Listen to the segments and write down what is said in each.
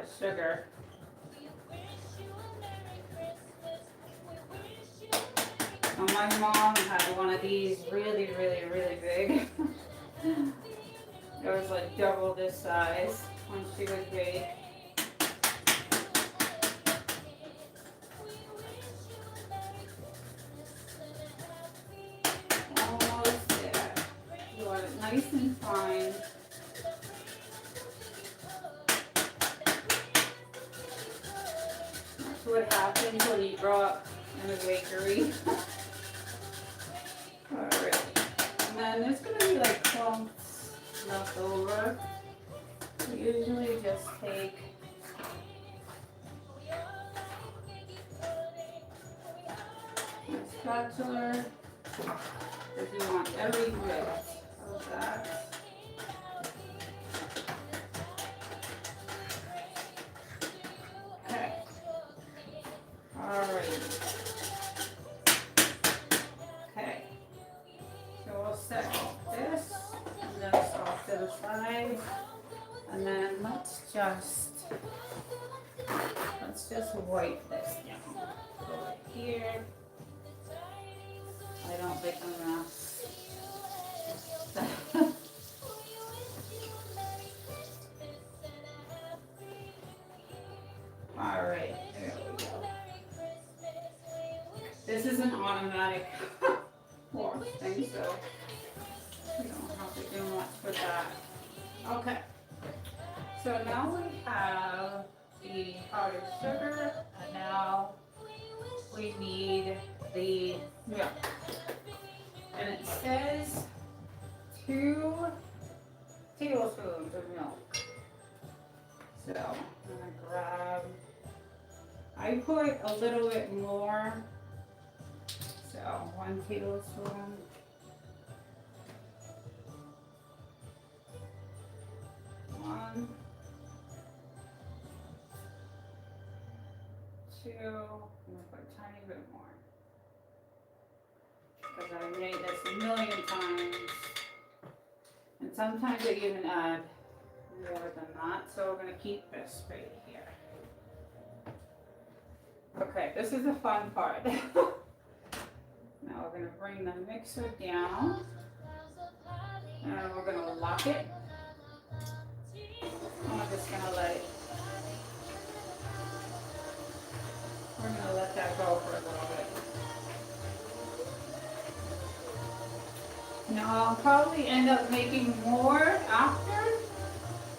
of sugar. And my mom had one of these really, really, really big. It was like double this size when she was big. Almost there. You want it nice and fine. That's what happens when you grow up in a bakery. Alright. And then there's going to be like clumps left over. We usually just take a spatula if you want every bit of that. Okay. Alright. Okay. So we'll set this and then this off to the side. And then let's just wipe this down. Over here. I don't think I'm gonna. All right, there we go. This is an automatic wash thing, so we don't have to do much with that. Okay. So now we have the powdered sugar, and now we need the milk. And it says 2 tablespoons of milk. So I'm gonna grab, I put a little bit more, so 1 tablespoon. 1, 2, I'm gonna put a tiny bit more. Because I've made this a million times. And sometimes I even add more than that. So we're gonna keep this right here. Okay, this is the fun part. Now we're gonna bring the mixer down. And we're gonna lock it. I'm just gonna let it. We're gonna let that go for a little bit. Now I'll probably end up making more after,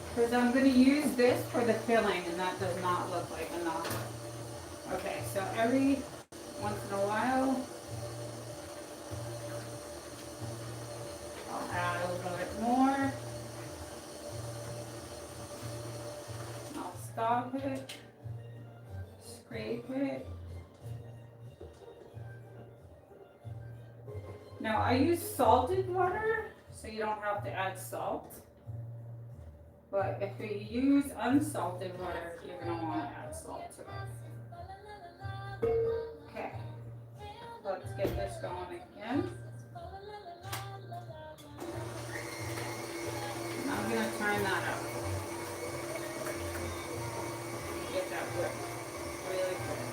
because I'm gonna use this for the filling, and that does not look like enough. Okay, so every once in a while, I'll add a little bit more. I'll stop it, scrape it. Now I use salted water, so you don't have to add salt. But if you use unsalted water, you're gonna want to add salt to it. Okay, let's get this going again. And I'm gonna turn that up. Get that whipped really quick.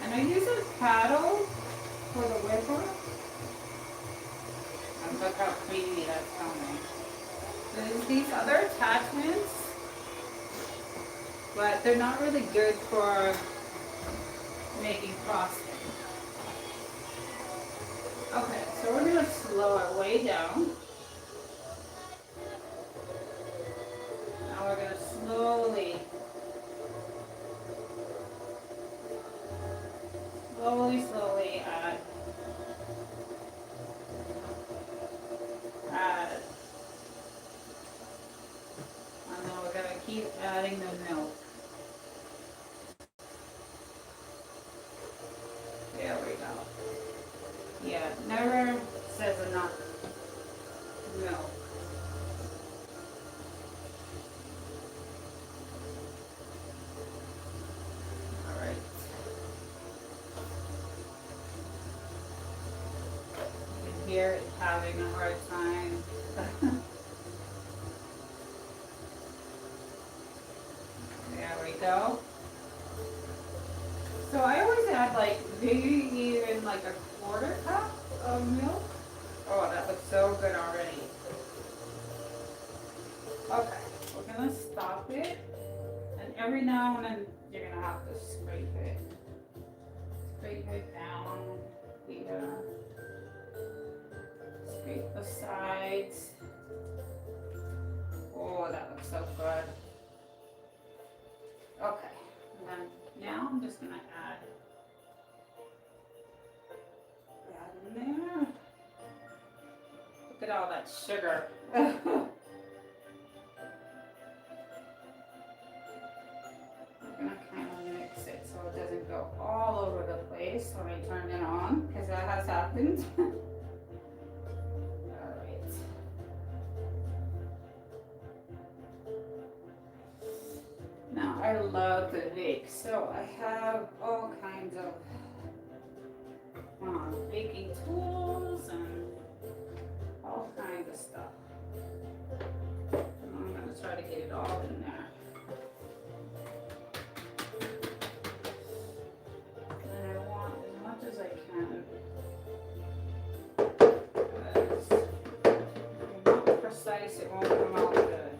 And I use a paddle for the whipper. And look how creamy that's coming. There's these other attachments, but they're not really good for making frosting. Okay, so we're gonna slow it way down. Now we're gonna slowly add. And then we're gonna keep adding the milk. There we go. Yeah, never says enough milk. Alright. You can hear it having a hard time. dough. So I always add like maybe even like a quarter cup of milk. Oh, that looks so good already. Okay, we're gonna stop it. And every now and then you're gonna have to scrape it. Scrape it down here. Scrape the sides. Oh, that looks so good. Okay, and then now I'm just gonna add that in there. Look at all that sugar. I'm gonna kind of mix it so it doesn't go all over the place when I turn it on, because that has happened. Alright. Now I love to bake, so I have all kinds of baking tools and all kinds of stuff. And I'm gonna try to get it all in there. And I want as much as I can. Because if you're not precise, it won't come out good.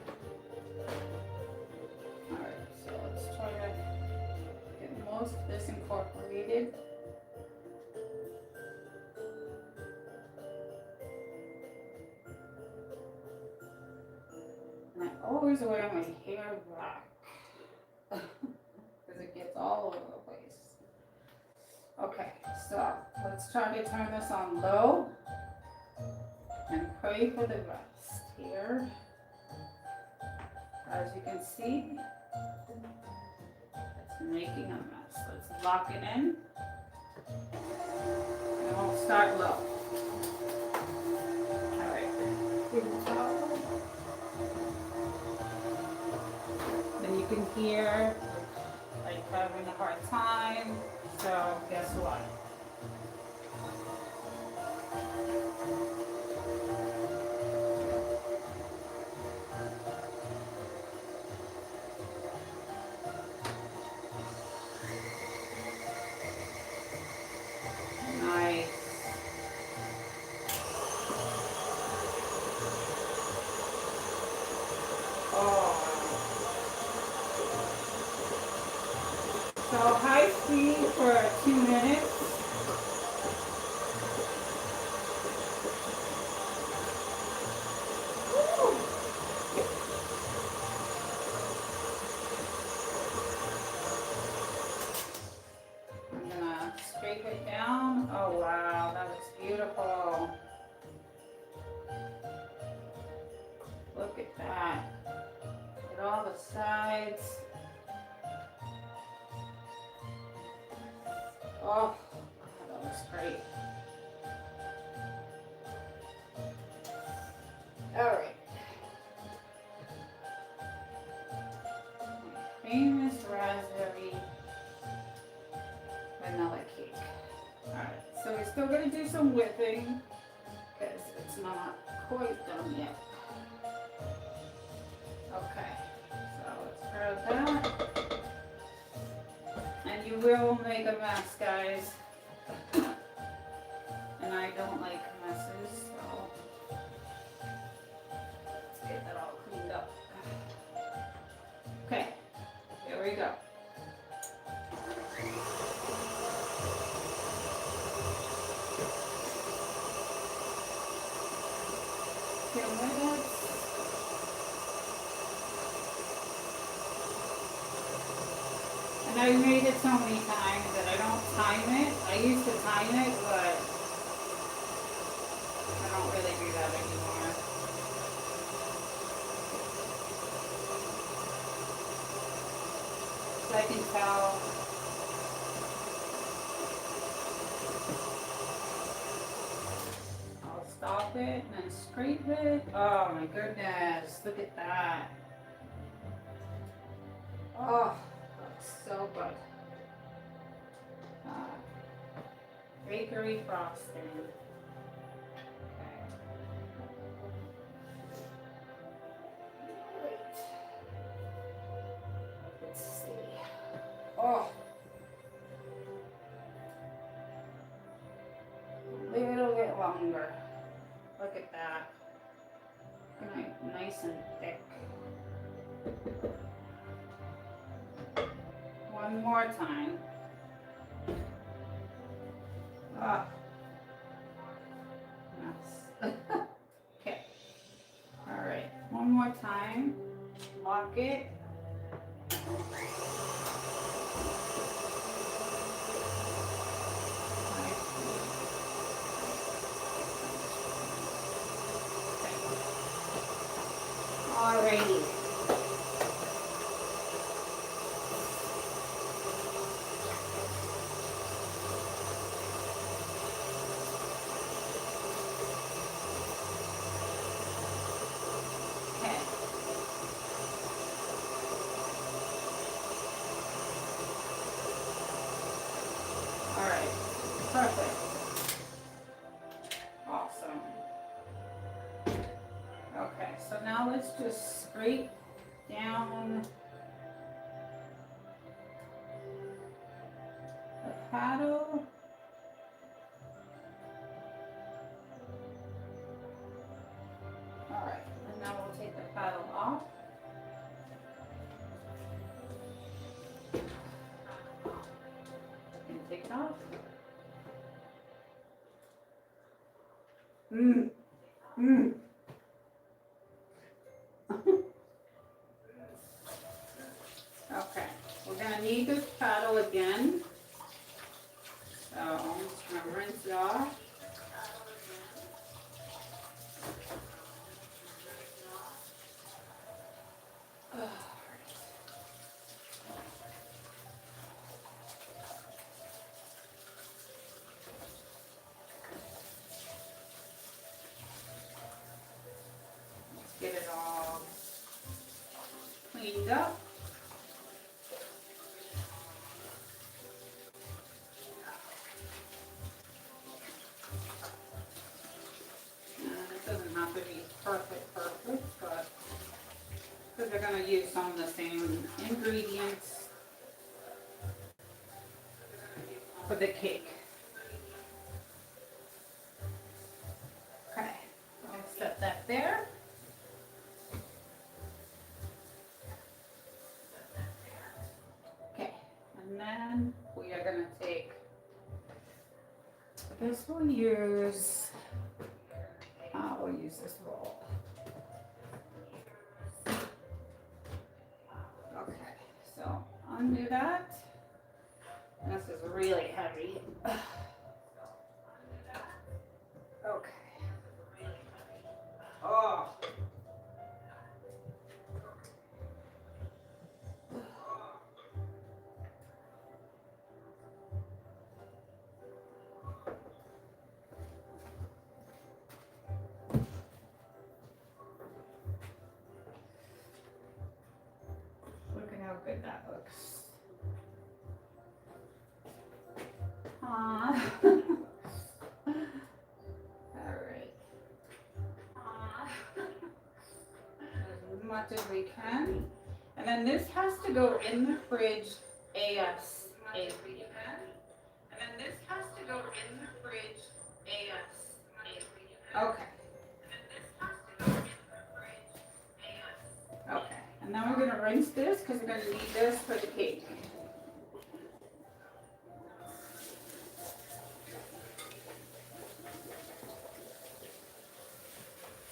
Alright, so let's try to get most of this incorporated. And I always wear my hair back because it gets all over the place. Okay, so let's try to turn this on low and pray for the best here. As you can see, it's making a mess. Let's lock it in. And we'll start low. Alright. Then you can hear like having a hard time. So guess what? Nice. Oh. So high speed for 2 minutes. Woo. I'm gonna scrape it down. Oh wow, that looks beautiful. Look at that. Look at all the sides. Oh, that looks great. All right. My famous raspberry vanilla cake. All right, so we're still gonna do some whipping because it's not quite done yet. Okay, so let's grab that. And you will make a mess, guys. And I don't like messes, so let's get that all cleaned up. Okay, here we go. And I've made it so many times that I don't time it. I used to time it, but I don't really do that anymore. So I can tell. I'll stop it and then scrape it. Oh my goodness, look at that. Oh. So good. Bakery frosting. Okay. Let's see. longer. Look at that. Nice and thick. One more time. Ah, mess. Okay. All right. One more time. Lock it. Alrighty. Okay. Alright. Perfect. Awesome. Okay, so now let's just scrape down the paddle. Alright, and now we'll take the paddle off. And take it off. Okay, we're gonna need this paddle again. So I'm just gonna rinse it off. Let's get it all cleaned up. It doesn't have to be perfect, but because they're going to use some of the same ingredients for the cake. Okay, I'll set that there. Okay, and then we are going to take, this we'll use this roll. Okay, so undo that. This is really heavy. Okay. Oh. Look at how good that looks. Alright. As much as we can. And then this has to go in the fridge ASAP. And then this has to go in the fridge ASAP. Okay. Okay. And then we're going to rinse this because we're going to need this for the cake.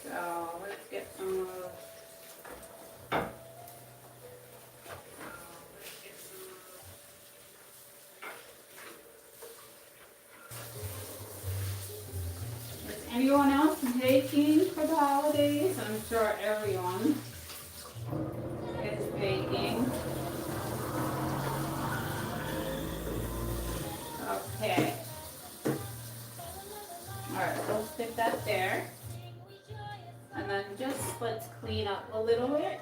So let's get some of Is anyone else baking for the holidays? I'm sure everyone is baking. Okay. Alright, we'll stick that there. And then just let's clean up a little bit.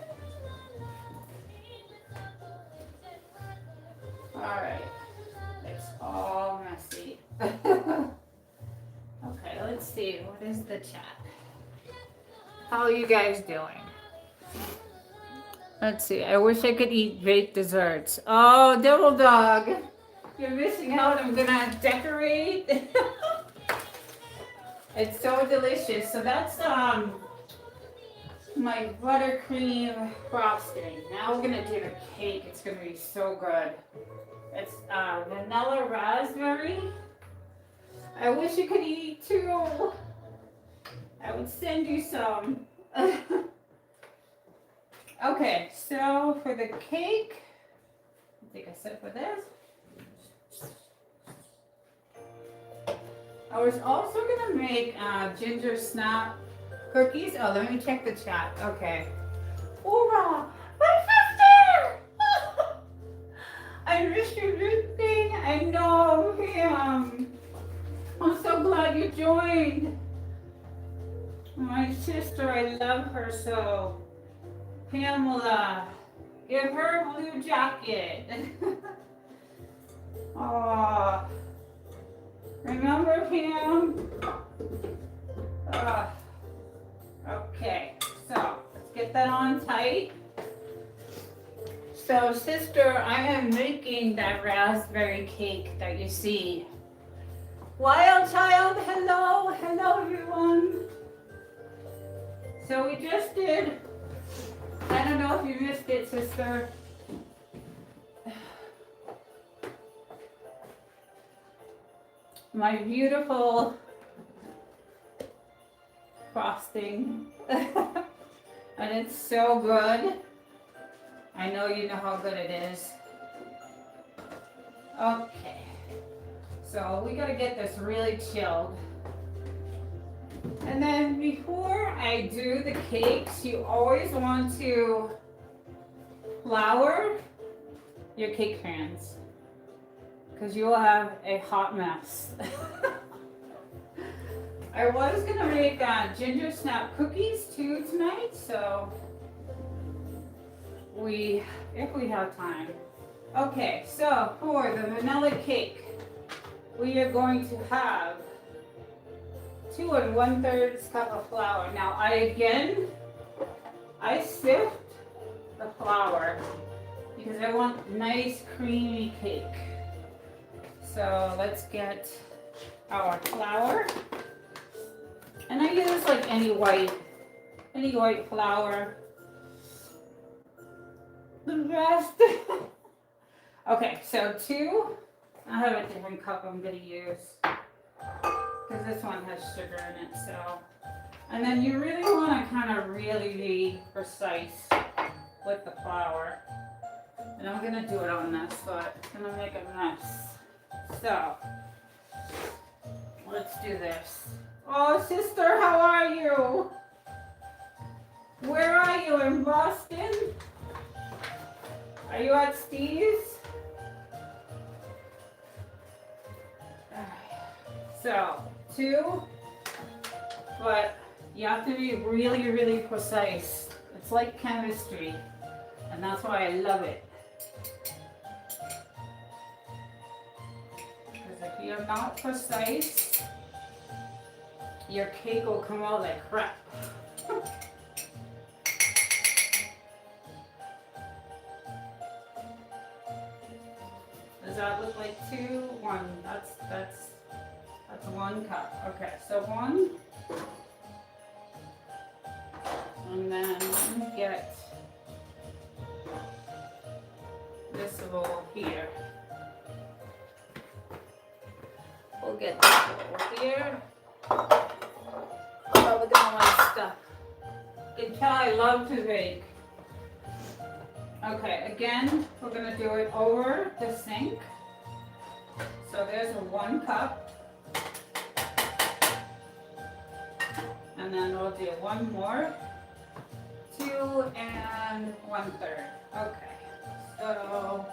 Alright. It's all messy. Okay, let's see. What is the chat? How are you guys doing? Let's see. I wish I could eat baked desserts. Oh, Devil Dog. You're missing out. I'm gonna decorate. It's so delicious. So that's my buttercream frosting. Now we're gonna do the cake. It's gonna be so good. It's vanilla raspberry. I wish you could eat too. I would send you some. Okay, so for the cake, take a sip of this. I was also gonna make ginger snap cookies. Oh, let me check the chat. Okay. Hoorah! My sister! I missed you visiting. I know, Pam. I'm so glad you joined. My sister, I love her so. Pamela, give her a blue jacket. Aw. Remember, Pam? Okay, so let's get that on tight. So, sister, I am making that raspberry cake that you see. Wild child, hello, hello everyone. So we just did, I don't know if you missed it, sister. My beautiful frosting. And it's so good. I know you know how good it is. Okay. So we gotta get this really chilled. And then before I do the cakes, you always want to flour your cake pans, because you will have a hot mess. I was gonna make ginger snap cookies too tonight, so if we have time. Okay, so for the vanilla cake, we are going to have 2 1/3 cup of flour. Now I sift the flour because I want nice creamy cake. So let's get our flour. And I use like any white flour. The rest. Okay, so 2, I have a different cup I'm gonna use, because this one has sugar in it, so. And then you really want to kind of really be precise with the flour. And I'm going to do it on this, but it's going to make a mess. So, let's do this. Oh, sister, how are you? Where are you, in Boston? Are you at Steve's? So, 2, but you have to be really, really precise. It's like chemistry, and that's why I love it. Because if you're not precise, your cake will come out like crap. Does that look like 2? 1. That's 1 cup. Okay, so 1. And then let me get this bowl here. We'll get this bowl here. Oh, look at all my stuff. You can tell I love to bake. Okay, again, we're going to do it over the sink. So there's a 1 cup. And then we'll do 1 more. 2 1/3. Okay, so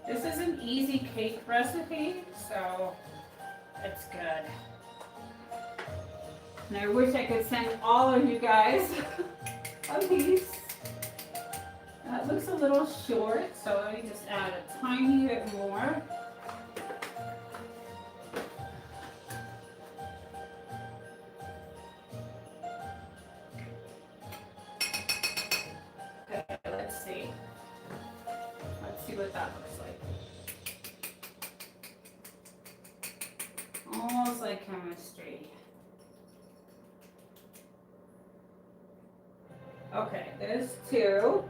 this is an easy cake recipe, so it's good. And I wish I could send all of you guys a piece. That looks a little short, so let me just add a tiny bit more. Okay, let's see what that looks like. chemistry. Okay, there's 2.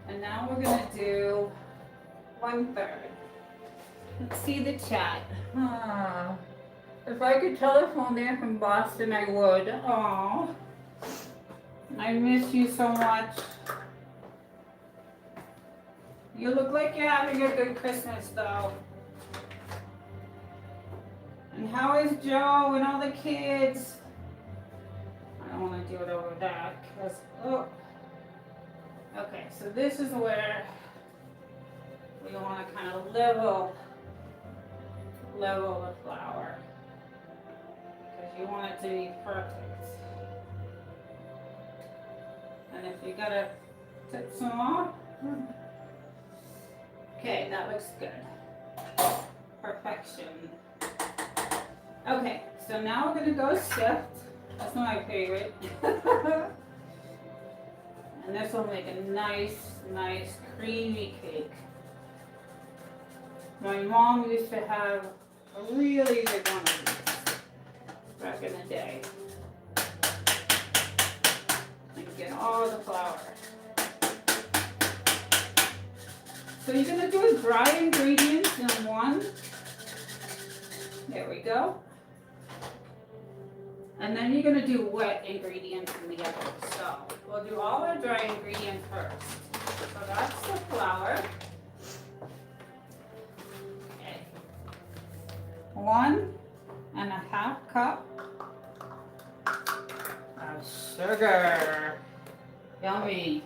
And now we're gonna do 1/3. Let's see the chat. If I could telephone there from Boston, I would. Aw. I miss you so much. You look like you're having a good Christmas, though. And how is Joe and all the kids? I don't want to do it over that, because, oh. Okay, so this is where we want to kind of level the flour. Because you want it to be perfect. And if you gotta tip some off, okay, that looks good. Perfection. Okay, so now we're gonna go sift. That's my favorite. And this will make a nice creamy cake. My mom used to have a really big one of these back in the day. And get all the flour. So you're gonna do dry ingredients in one. There we go. And then you're gonna do wet ingredients in the other. So we'll do all our dry ingredients first. So that's the flour. Okay. 1.5 cups of sugar. Yummy.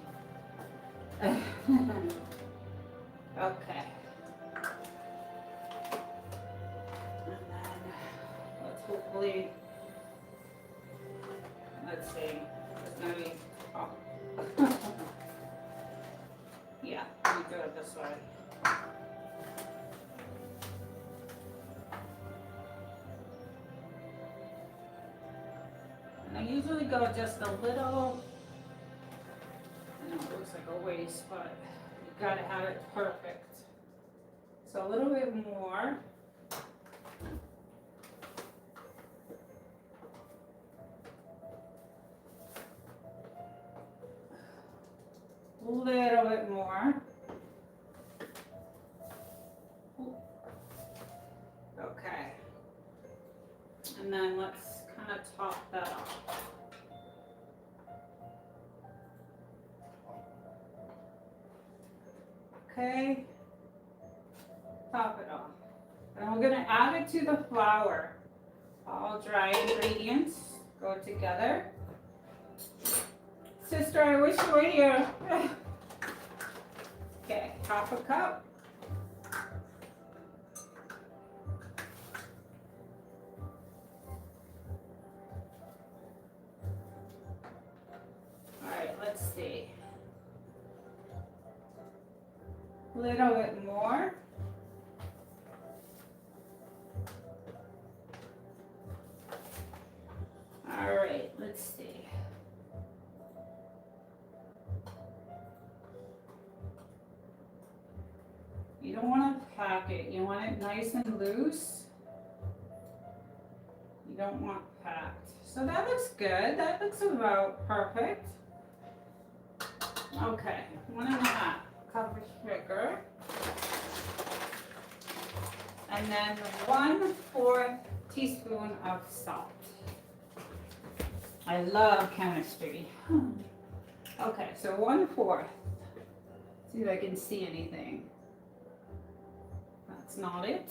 Okay. And then let's hopefully, let's see, it's gonna be, oh. Yeah, let me do it this way. And I usually go just a little, I know it looks like a waste, but you gotta have it perfect. So a little bit more. A little bit more. Okay. And then let's kind of top that off. Okay. Top it off. And we're going to add it to the flour. All dry ingredients go together. Sister, I wish you were here. Okay, 1/2 cup. All right, let's see. A little bit more. All right, let's see. You don't want to pack it. You want it nice and loose. You don't want packed. So that looks good. That looks about perfect. Okay, 1.5 cup of sugar. And then 1/4 teaspoon of salt. I love chemistry. Okay, so 1/4. See if I can see anything. That's not it.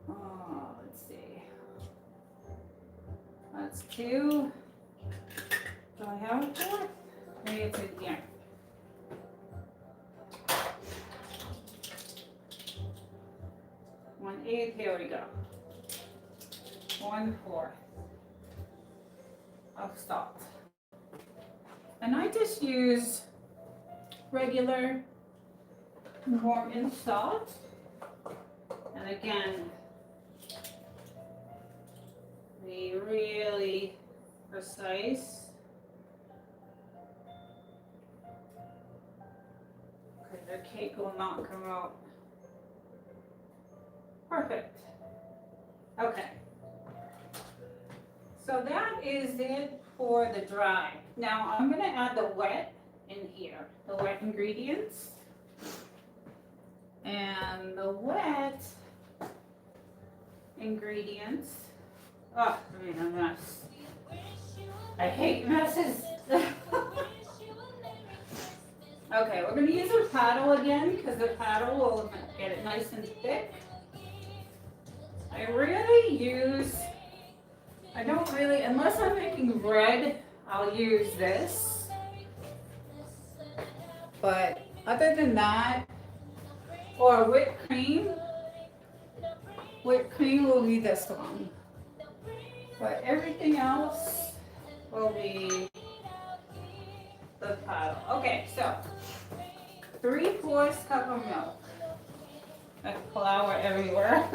Oh, let's see. That's 2. Do I have a 4? Maybe it's in here. One-eighth, here we go. 1/4 of salt. And I just use regular Mormon salt. And again, be really precise. Because the cake will not come out Perfect. Okay. So that is it for the dry. Now I'm gonna add the wet in here, the wet ingredients. And the wet ingredients, oh, I mean a mess. I hate messes. Okay, we're gonna use a paddle again because the paddle will get it nice and thick. I don't really, unless I'm making bread, I'll use this. But other than that, or whipped cream will be this one. But everything else will be the paddle. Okay, so 3/4 cup of milk. There's flour everywhere.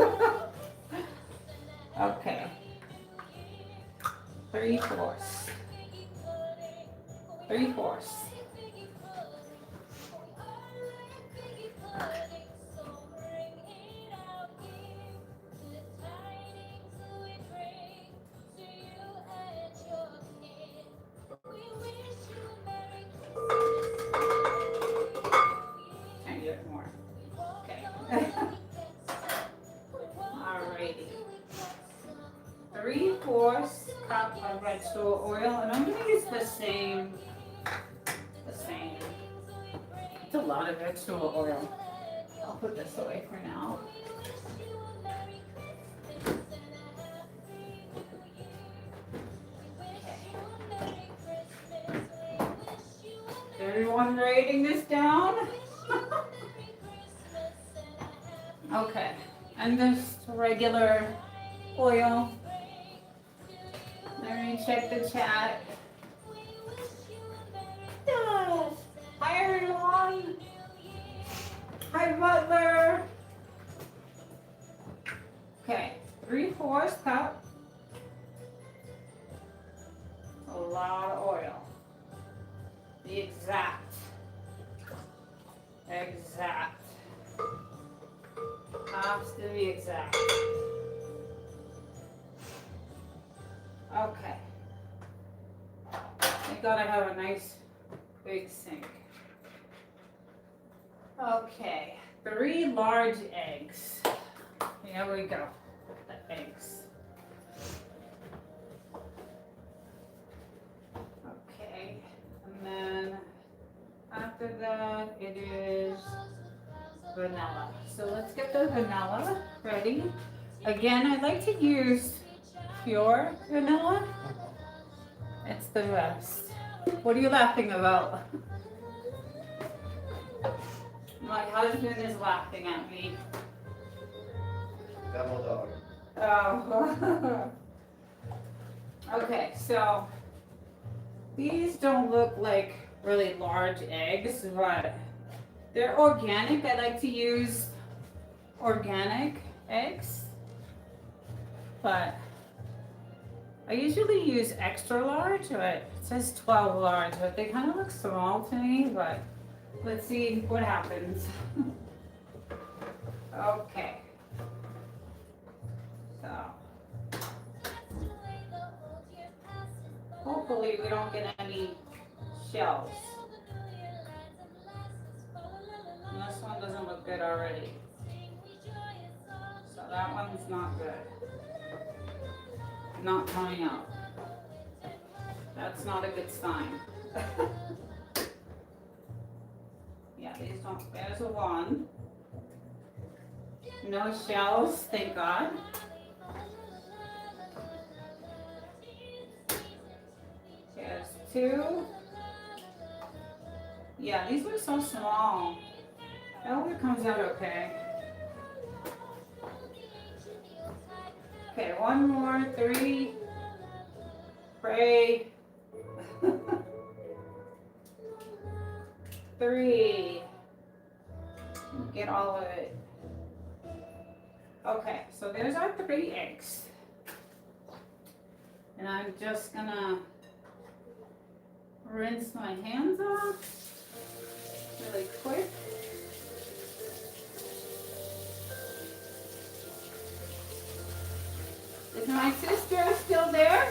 Okay. 3/4. 3/4. Can you get more? Okay. Alrighty. 3/4 cup of vegetable oil, and I'm gonna use the same. It's a lot of vegetable oil. I'll put this away for now. Is everyone writing this down? Okay, and just regular oil. Let me check the chat. Yes. Hi everyone. Hi Butler. Okay, 3/4 cup. A lot of oil. The exact. Has to be exact. Okay. Thank God I have a nice big sink. Okay, 3 large eggs. Here we go. The eggs. Okay, and then after that it is vanilla. So let's get the vanilla ready. Again, I like to use pure vanilla. It's the best. What are you laughing about? My husband is laughing at me. Devil dog. Oh. Okay, so these don't look like really large eggs, but they're organic. I like to use organic eggs, but I usually use extra large, but it says 12 large, but they kind of look small to me, but let's see what happens. Okay. So, hopefully we don't get any shells. And this one doesn't look good already. So that one's not good. Not coming out. That's not a good sign. Yeah, these don't, there's a one. No shells, thank God. There's 2. Yeah, these are so small. I hope it comes out okay. Okay, one more, 3. Pray. 3. Get all of it. Okay, so there's our 3 eggs. And I'm just gonna rinse my hands off really quick. my sister still there?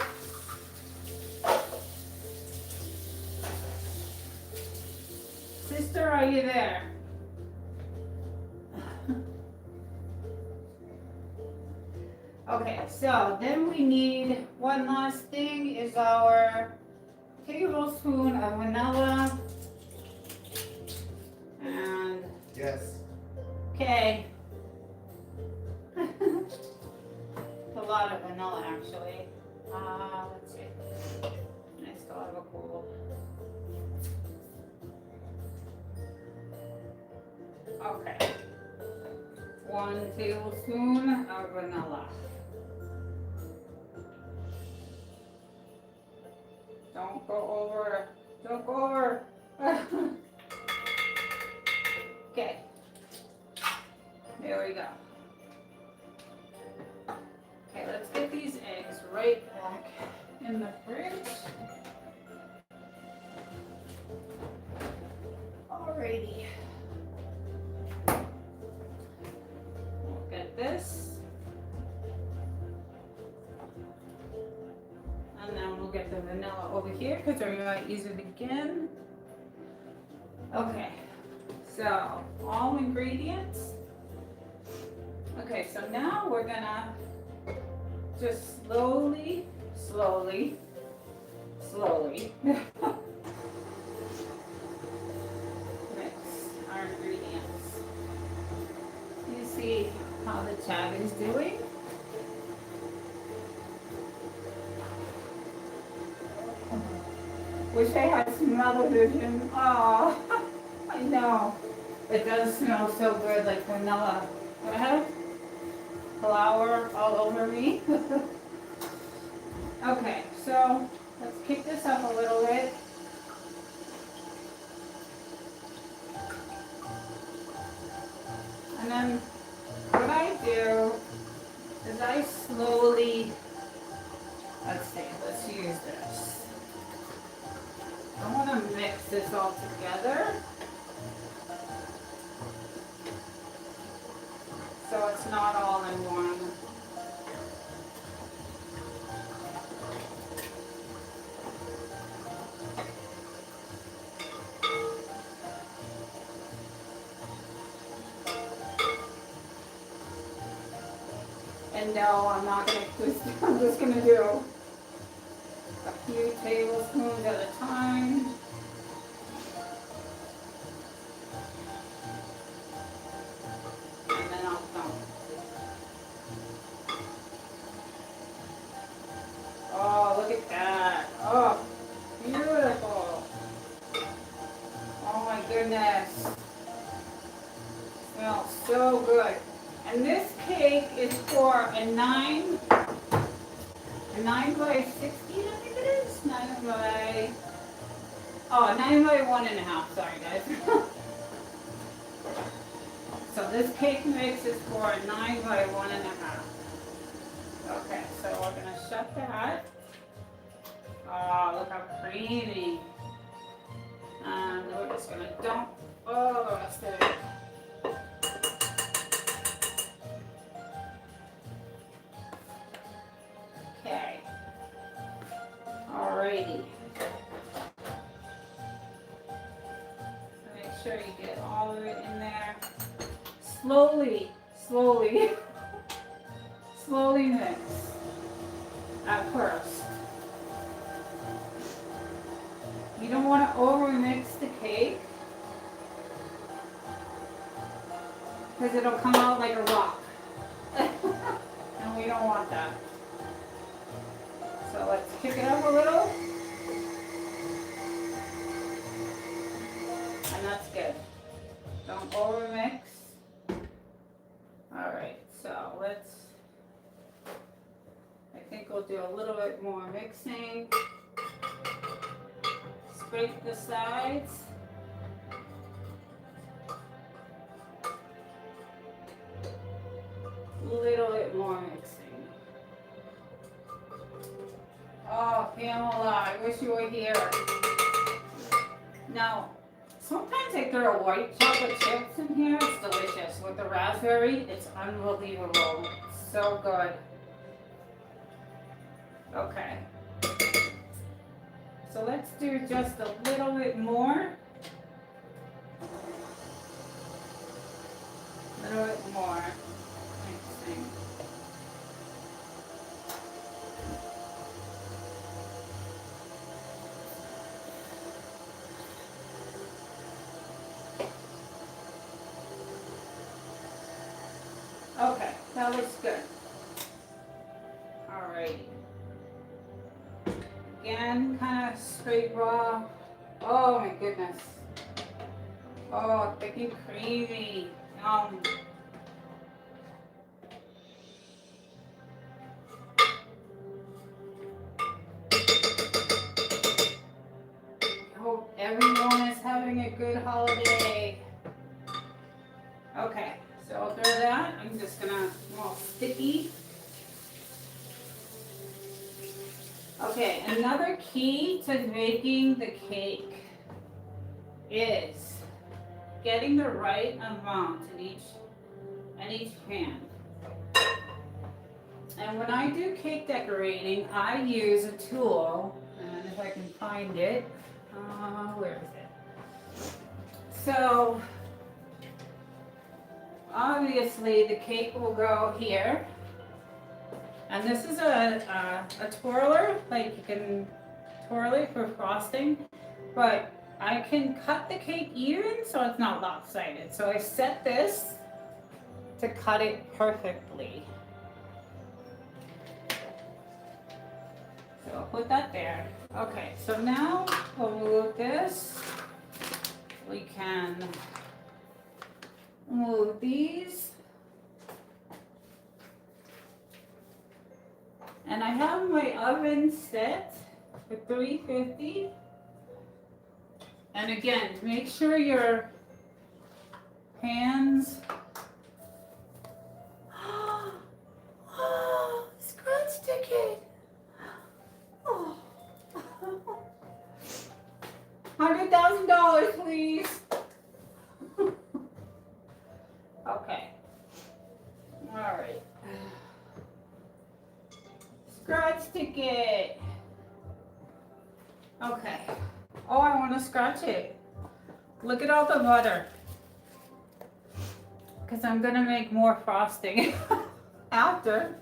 Sister, are you there? Okay, so then we need one last thing is our tablespoon of vanilla. And Yes. okay. A lot of vanilla actually. Let's see. I still have a cool. Okay. 1 tablespoon of vanilla. Don't go over. Don't go over. Okay. There we go. Okay, let's get these eggs right back in the fridge. Alrighty. We'll get this. And then we'll get the vanilla over here because we're going to use it again. Okay, so all ingredients. Okay, so now we're gonna just slowly mix our ingredients. You see how the chat is doing? Wish I had smell-o-vision. Oh, I know. It does smell so good, like vanilla. I have flour all over me. Okay, so let's kick this up a little bit. And then what I do is I slowly, let's use this. I want to mix this all together so it's not all in one. And no, I'm not going to twist it. I'm just going to do a few tablespoons at a time. And then I'll dump. Oh, look at that. Oh, beautiful. Oh my goodness. Smells so good. And this cake is for a 9 by 16, I think it is. 9 by 1.5, sorry guys. So this cake mix is for a 9 by 1.5. Okay, so we're gonna shut that. Oh, look how creamy. And we're just gonna dump all the rest of it. Okay. Alrighty. Make sure you get all of it in there. Slowly mix at first. You don't want to over mix the cake because it'll come out like a rock. And we don't want that. So let's kick it up a little. And that's good. Don't over mix. Alright, so I think we'll do a little bit more mixing. Scrape the sides. Little bit more mixing. Oh, Pamela, I wish you were here. Now, sometimes I throw white chocolate chips in here. It's delicious. With the raspberry, it's unbelievable. It's so good. Okay. So let's do just a little bit more. A little bit more. Mixing. Okay, that looks good. Alrighty. Again, kind of straight raw. Oh my goodness. Oh, thick and creamy. Yum. Hope everyone is having a good holiday. Okay, so I'll throw that. I'm just gonna, well, sticky. Okay, another key to making the cake is getting the right amount in each pan. And when I do cake decorating, I use a tool, and if I can find it, where is it? So, obviously the cake will go here. And this is a twirler, like you can twirl it for frosting, but I can cut the cake even so it's not lopsided. So I set this to cut it perfectly. So I'll put that there. Okay, so now we'll move this. We can move these. And I have my oven set for 350. And again, make sure your pans. Oh, scratch ticket. Oh. $100,000, please. Okay. All right. Scratch ticket. Okay. Oh, I want to scratch it. Look at all the butter. Because I'm going to make more frosting after.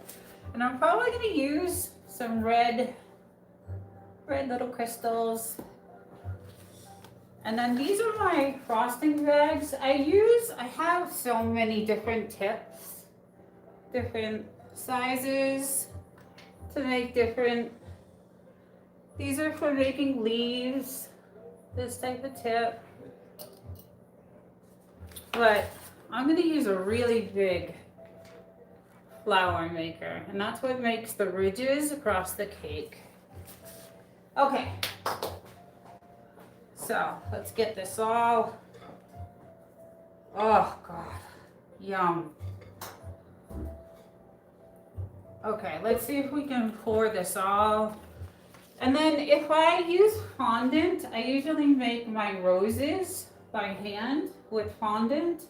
And I'm probably going to use some red little crystals. And then these are my frosting bags. I have so many different tips, different sizes to make different. These are for making leaves, this type of tip. But I'm gonna use a really big flower maker, and that's what makes the ridges across the cake. Okay, so let's get this all, oh God, yum. Okay, let's see if we can pour this all. And then if I use fondant, I usually make my roses by hand with fondant.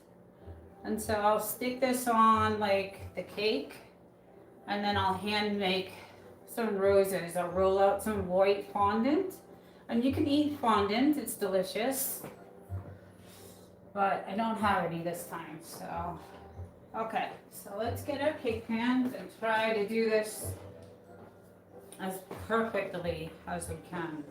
And so I'll stick this on like the cake, and then I'll hand make some roses. I'll roll out some white fondant, and you can eat fondant, it's delicious. But I don't have any this time, so. Okay, so let's get our cake pans and try to do this as perfectly as we can.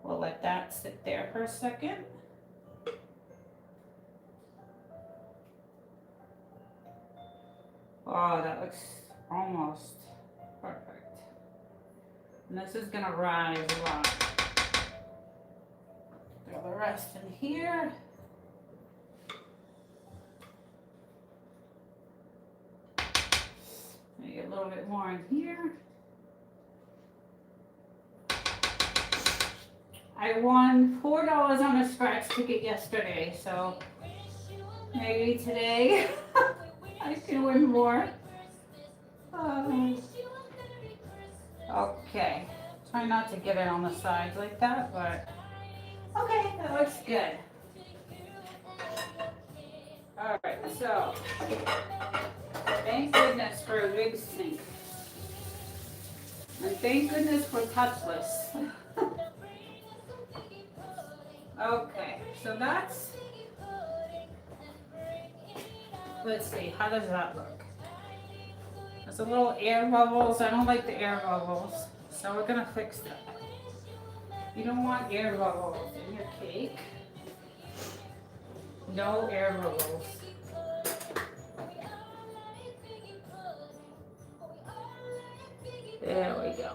We'll let that sit there for a second. Oh, that looks almost perfect. And this is gonna rise a lot. Throw the rest in here. Maybe a little bit more in here. I won $4 on a scratch ticket yesterday, so maybe today I can win more. Okay, try not to get it on the sides like that, but okay, That looks good. Alright, so thank goodness for a big sink. And thank goodness for touchless. Okay, so that's, let's see, how does that look? There's a little air bubbles. I don't like the air bubbles, so we're gonna fix that. You don't want air bubbles in your cake. No air bubbles. There we go.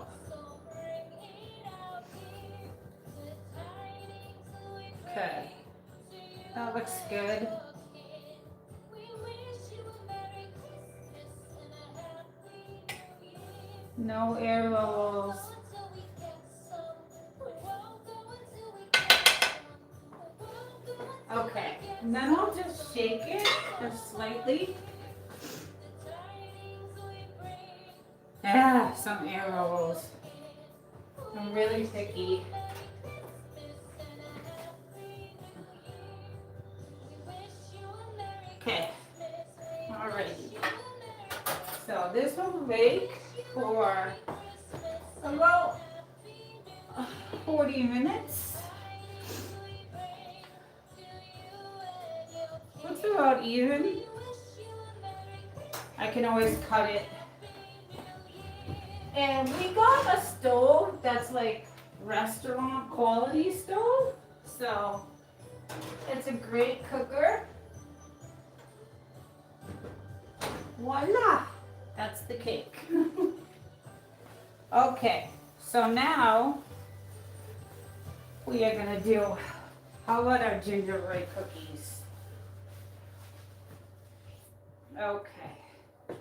Okay, that looks good. No air bubbles. Okay, and then I'll just shake it just slightly. Ah, some air bubbles. I'm really picky. Okay, alrighty. So this will bake for about 40 minutes. Looks about even. I can always cut it. And we got a stove that's like restaurant quality stove. So it's a great cooker. Voila! That's the cake. Okay, so now we are gonna do, how about our gingerbread cookies? Okay,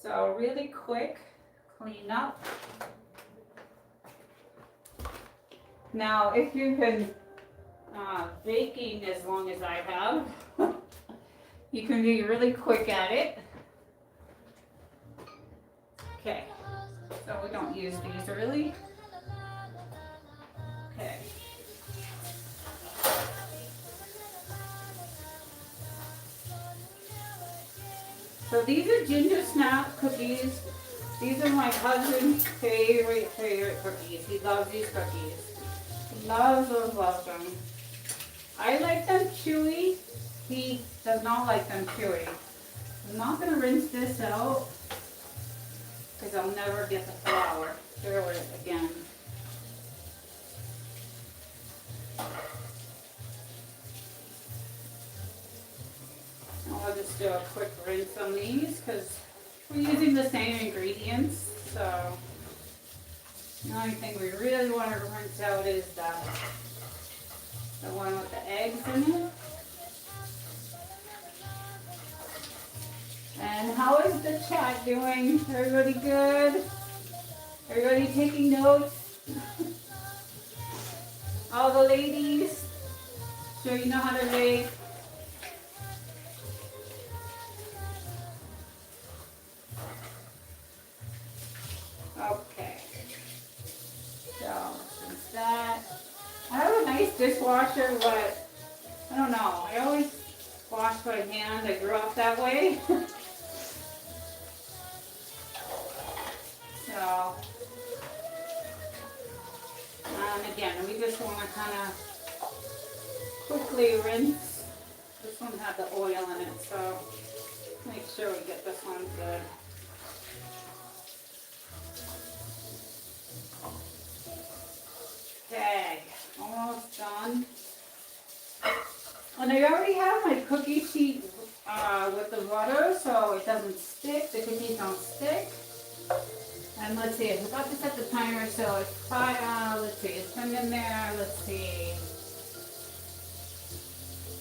so really quick, clean up. Now, if you've been baking as long as I have, you can be really quick at it. Okay, so we don't use these really. Okay. So these are ginger snap cookies. These are my husband's favorite cookies. He loves these cookies. He loves them. I like them chewy. He does not like them chewy. I'm not going to rinse this out because I'll never get the flour through it again. I'll just do a quick rinse on these because we're using the same ingredients. So the only thing we really want to rinse out is the one with the eggs in it. And how is the chat doing? Everybody good? Everybody taking notes? All the ladies? Sure you know how to bake? Okay. So, since that, I have a nice dishwasher, but I don't know. I always wash by hand. I grew up that way. So, and again, we just want to kind of quickly rinse. This one had the oil in it, so make sure we get this one good. Okay, almost done. And I already have my cookie sheet with the butter, so it doesn't stick. The cookies don't stick. And let's see, I forgot to set the timer, so it's 5, let's see, it's 10 in there, let's see,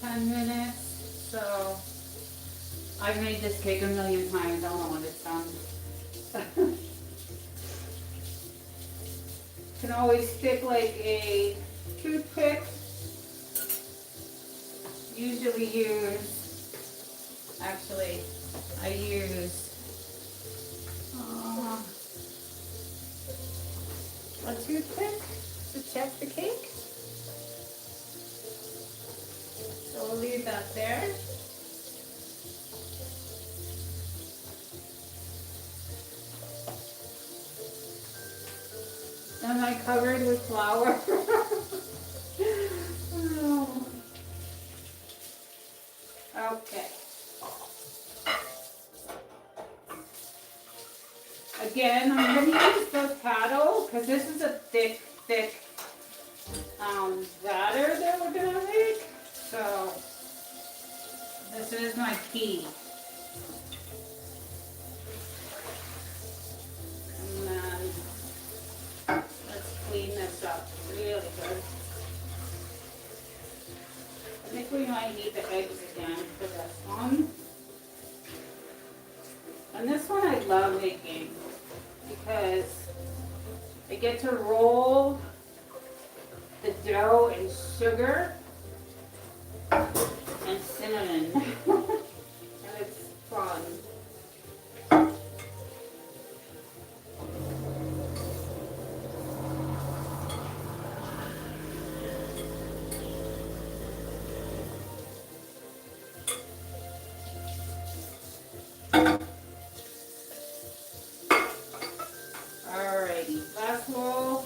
10 minutes, so I've made this cake a million times, I don't know when it's done. You can always stick like a toothpick, usually use, actually, I use a toothpick to check the cake. we'll leave that there. Am I covered with flour? Oh. Okay. Again, I'm going to use the paddle because this is a thick batter that we're going to make. So this is my key. And then let's clean this up really good. I think we might need the eggs again for this one. And this one I love making because I get to roll the dough in sugar and cinnamon. And it's fun. Alrighty, last roll.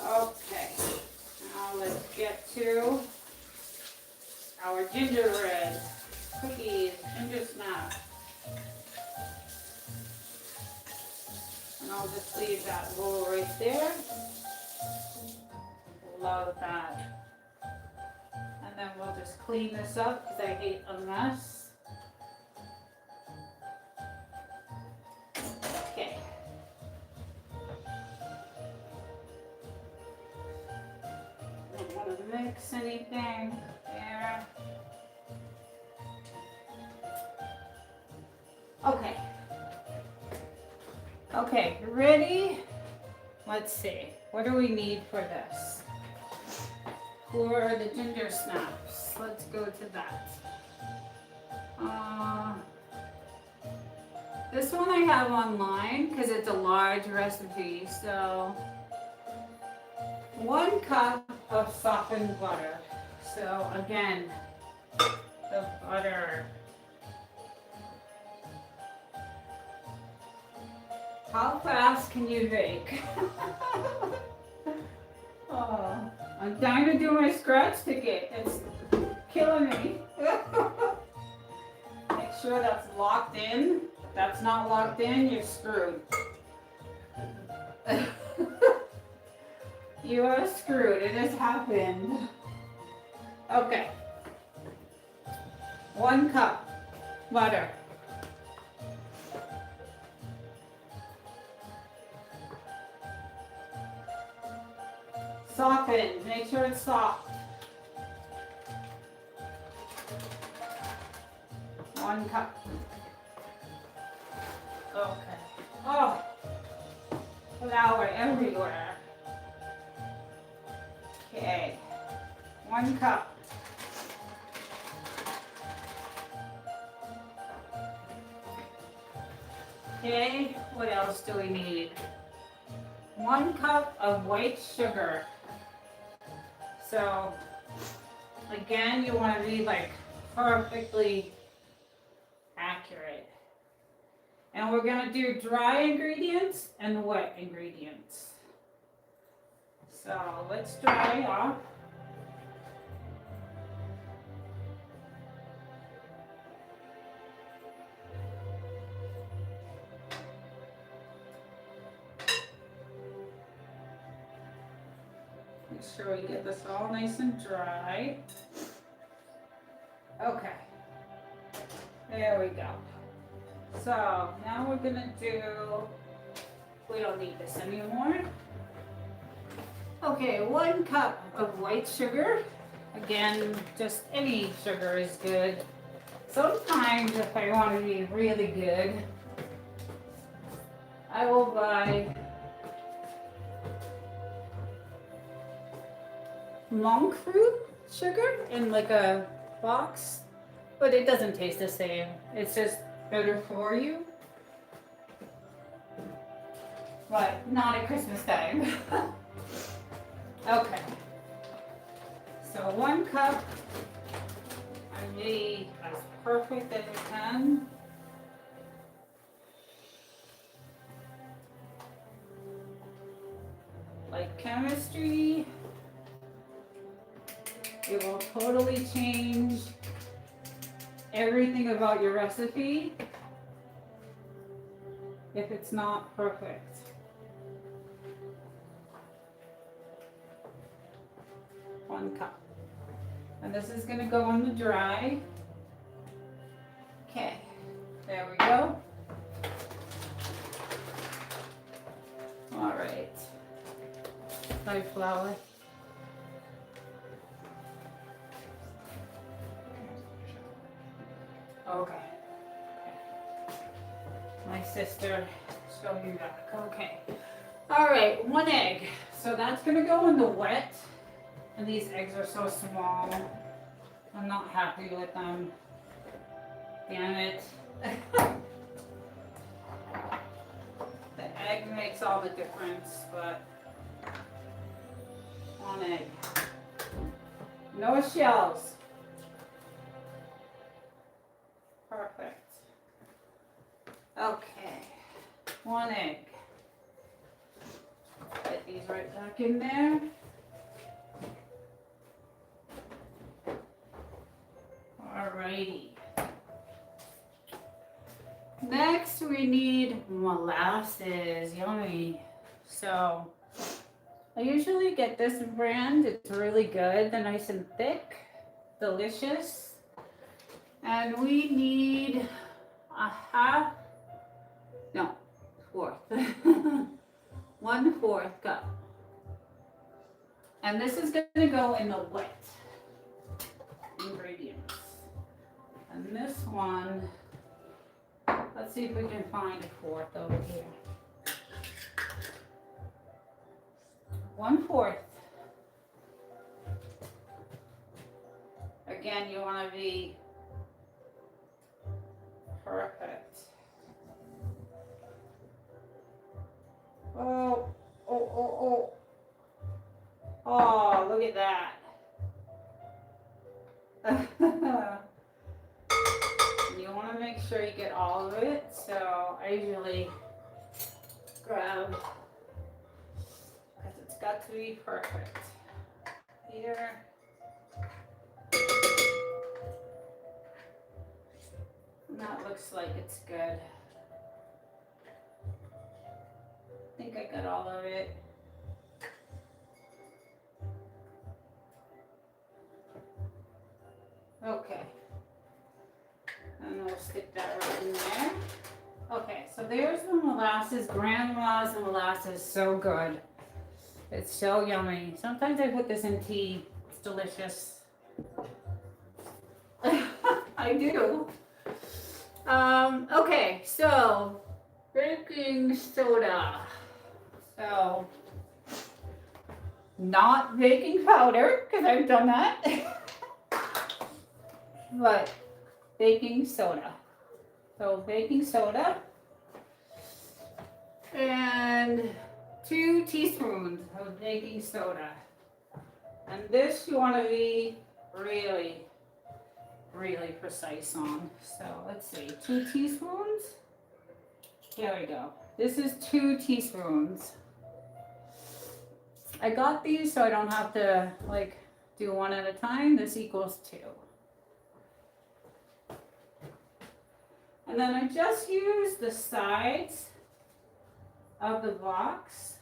Okay, now let's get to our gingerbread cookies, ginger snap. And I'll just leave that bowl right there. Love that. And then we'll just clean this up because I hate a mess. Okay. Don't want to mix anything there. Okay. Okay, ready? Let's see. What do we need for this? For the ginger snaps, let's go to that. This one I have online because it's a large recipe. So 1 cup of softened butter. So again, the butter. How fast can you bake? Oh, I'm trying to do my scratch ticket. It's killing me. Make sure that's locked in. If that's not locked in, you're screwed. You are screwed. It has happened. Okay. 1 cup butter. Soften. Make sure it's soft. 1 cup. Okay. Oh, flour everywhere. Okay. 1 cup. Okay. What else do we need? 1 cup of white sugar. So, again, you want to be like perfectly accurate. And we're going to do dry ingredients and wet ingredients. So, let's dry off. Make sure we get this all nice and dry. Okay. There we go. So now we're gonna do, we don't need this anymore. Okay, 1 cup of white sugar. Again, just any sugar is good. Sometimes if I want to be really good, I will buy monk fruit sugar in like a box, but it doesn't taste the same. It's just better for you. but not at Christmas time. Okay. So 1 cup, and be as perfect as you can. Like chemistry, it will totally change everything about your recipe if it's not perfect. One cup. And this is going to go on the dry. Okay, there we go. All right. Light flour. Okay. My sister showed you that. Okay. All right, 1 egg. So that's going to go in the wet. And these eggs are so small. I'm not happy with them. Damn it. The egg makes all the difference, but 1 egg. No shells. Perfect. Okay. 1 egg. Put these right back in there. Alrighty. Next we need molasses. Yummy. So I usually get this brand. It's really good. They're nice and thick. Delicious. And we need a half, no, 1/4. 1/4 cup. And this is going to go in the wet ingredients. And this one, let's see if we can find a 1/4 over here. 1/4. Again, you want to be perfect. Oh, oh, oh, oh. Oh, look at that. You want to make sure you get all of it, so I usually grab, because it's got to be perfect. Here. And that looks like it's good. I think I got all of it. Okay. And we'll stick that right in there. Okay, so there's the molasses. Grandma's molasses, so good. It's so yummy. Sometimes I put this in tea. It's delicious. I do. Okay, so baking soda. So not baking powder, because I've done that. But baking soda. So baking soda and 2 teaspoons of baking soda. And this you want to be really, really precise on. So let's see, 2 teaspoons. Here we go. This is 2 teaspoons. I got these so I don't have to like do one at a time. This equals 2. And then I just use the sides of the box.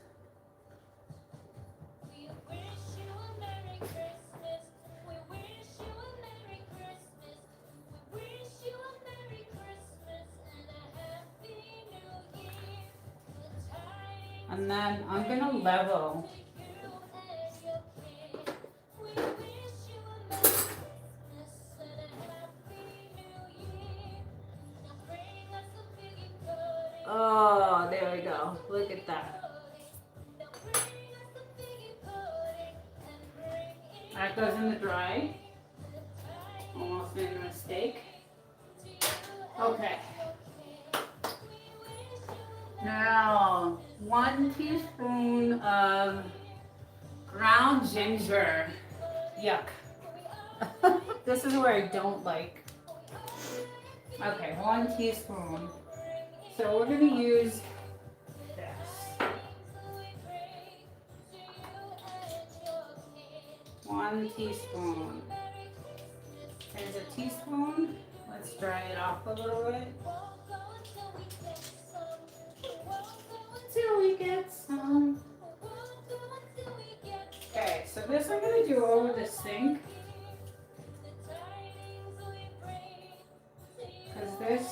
We wish you a Merry Christmas. We wish you a Merry Christmas. We wish you a Merry Christmas and a Happy New Year. And then I'm going to level. Oh, there we go. Look at that. That goes in the dry. Almost made a mistake. Okay. Now, 1 1 teaspoon of ground ginger. Yuck. This is where I don't like. Okay, 1 teaspoon. So we're gonna use this. 1 teaspoon. There's a teaspoon. Let's dry it off a little bit. Till we get some. Okay, so this I'm gonna do over the sink. Because this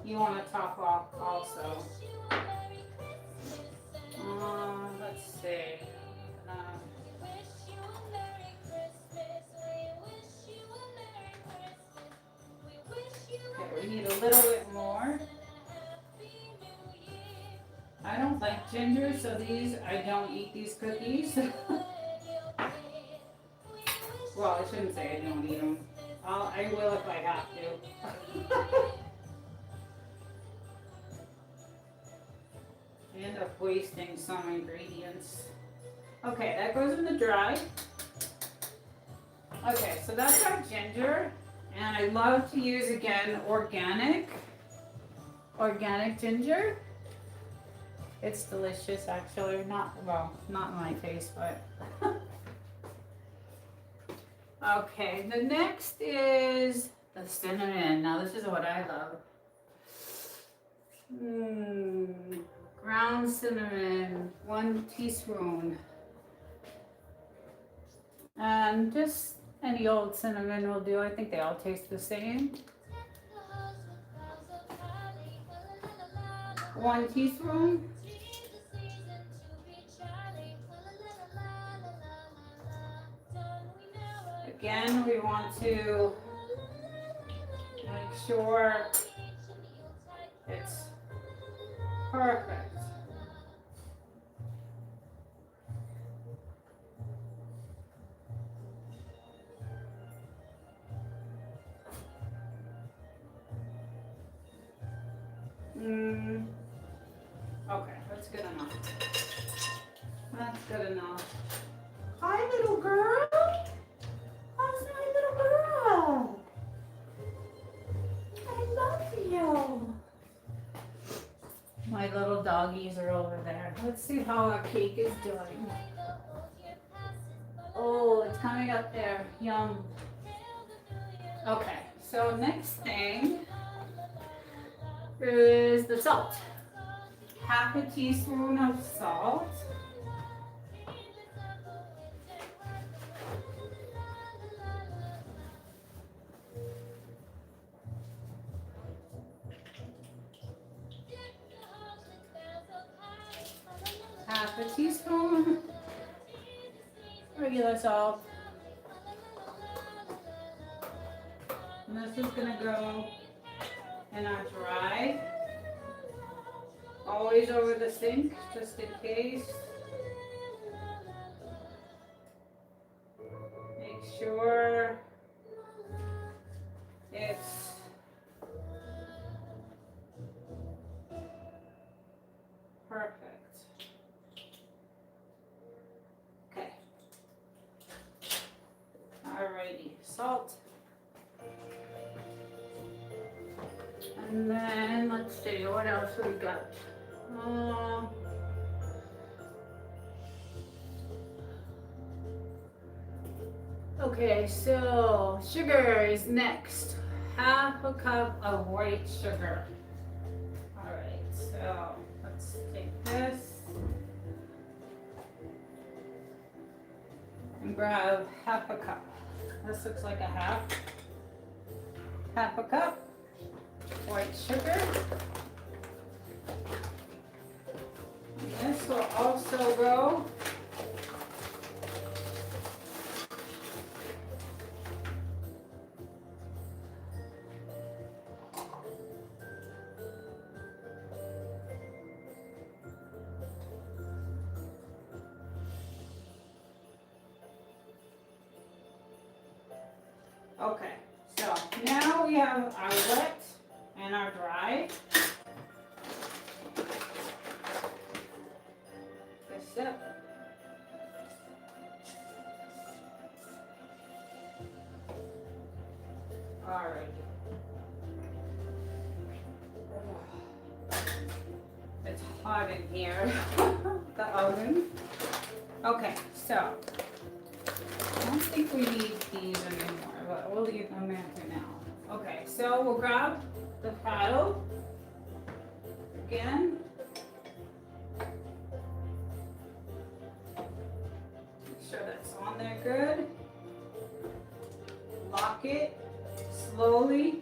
you want to top off also. Let's see. Okay, we need a little bit more. I don't like ginger, so I don't eat these cookies. Well, I shouldn't say I don't eat them. I will if I have to. I end up wasting some ingredients. Okay, that goes in the dry. Okay, so that's our ginger. And I love to use, again, organic ginger. It's delicious, actually. Not in my face, but. Okay, the next is the cinnamon. Now this is what I love. Ground cinnamon, 1 teaspoon. And just any old cinnamon will do. I think they all taste the same. 1 teaspoon. Again, we want to make sure it's perfect. Okay, that's good enough. That's good enough. Hi, little girl. How's my little girl? I love you. My little doggies are over there. Let's see how our cake is doing. Oh, it's coming up there. Yum. Okay, so next thing is the salt. 1/2 teaspoon of salt. Half a teaspoon regular salt. And this is gonna go in our dry. Always over the sink, just in case. Make sure it's perfect. Okay. Alrighty, salt. And then let's see, what else we got? Okay, so sugar is next. 1/2 cup of white sugar. Alright, so let's take this and grab 1/2 cup. This looks like a half. 1/2 cup white sugar. This will also go okay, so now we have our wet and our dry. sip. All right. It's hot in here, the oven. Okay, so I don't think we need these anymore, but we'll leave them there for now. Okay, so we'll grab the paddle again. Make sure that's on there good. Lock it slowly.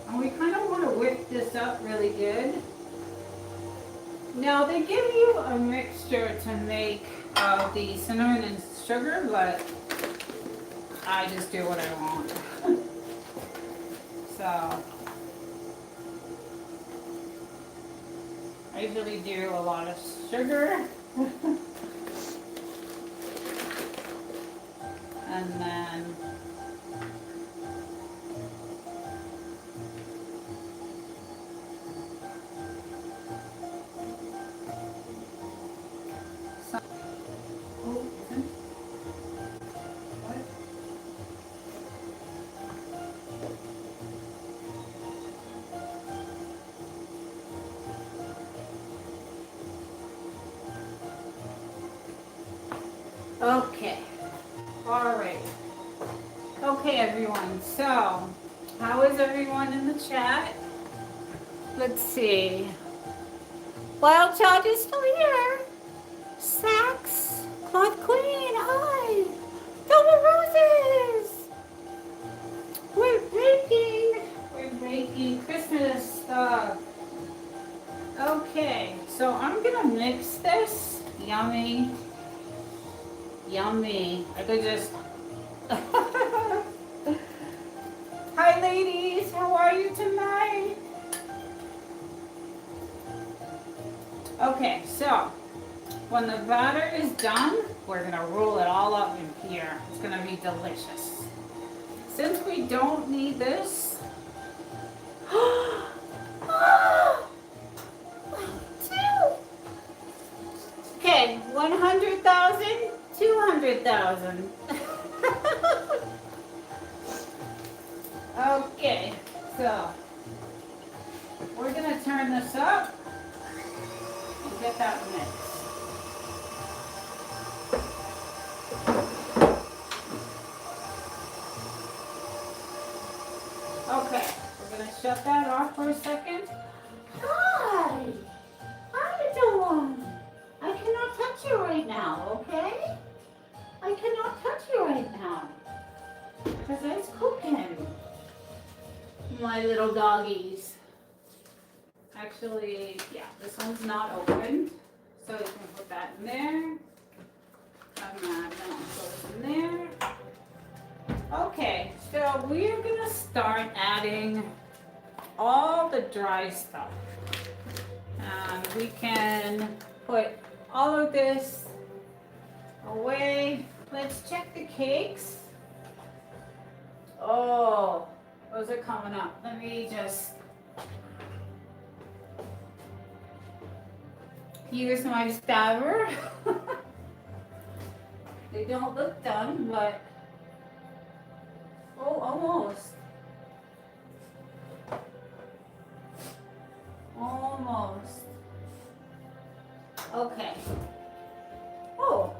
And we kind of want to whip this up really good. Now they give you a mixture to make the cinnamon and sugar, but I just do what I want. So I usually do a lot of sugar. And then okay. All right. Okay, everyone. So, how is everyone in the chat? Let's see. Wild Child is still here. Sax, Cloth Queen, hi. Double Roses. We're baking Christmas stuff. Okay, so I'm gonna mix this. Yummy. Yummy. I could just. Hi, ladies. How are you tonight? Okay, so when the batter is done, we're gonna roll it all up in here. It's gonna be delicious. Since we don't need this, okay, 100,000, 200,000. Okay, so we're gonna turn this up and get that mixed. Okay, we're gonna shut that off for a second. Hi! Hi, Dawn! I cannot touch you right now, okay? I cannot touch you right now. Because it's cooking. My little doggies. Actually, yeah, this one's not opened. So you can put that in there. And that goes in there. Okay, so we're gonna start adding all the dry stuff. And we can put all of this away. Let's check the cakes. Oh, those are coming up. Let me just use my stabber. They don't look done, but oh, almost. Almost. Okay. Oh,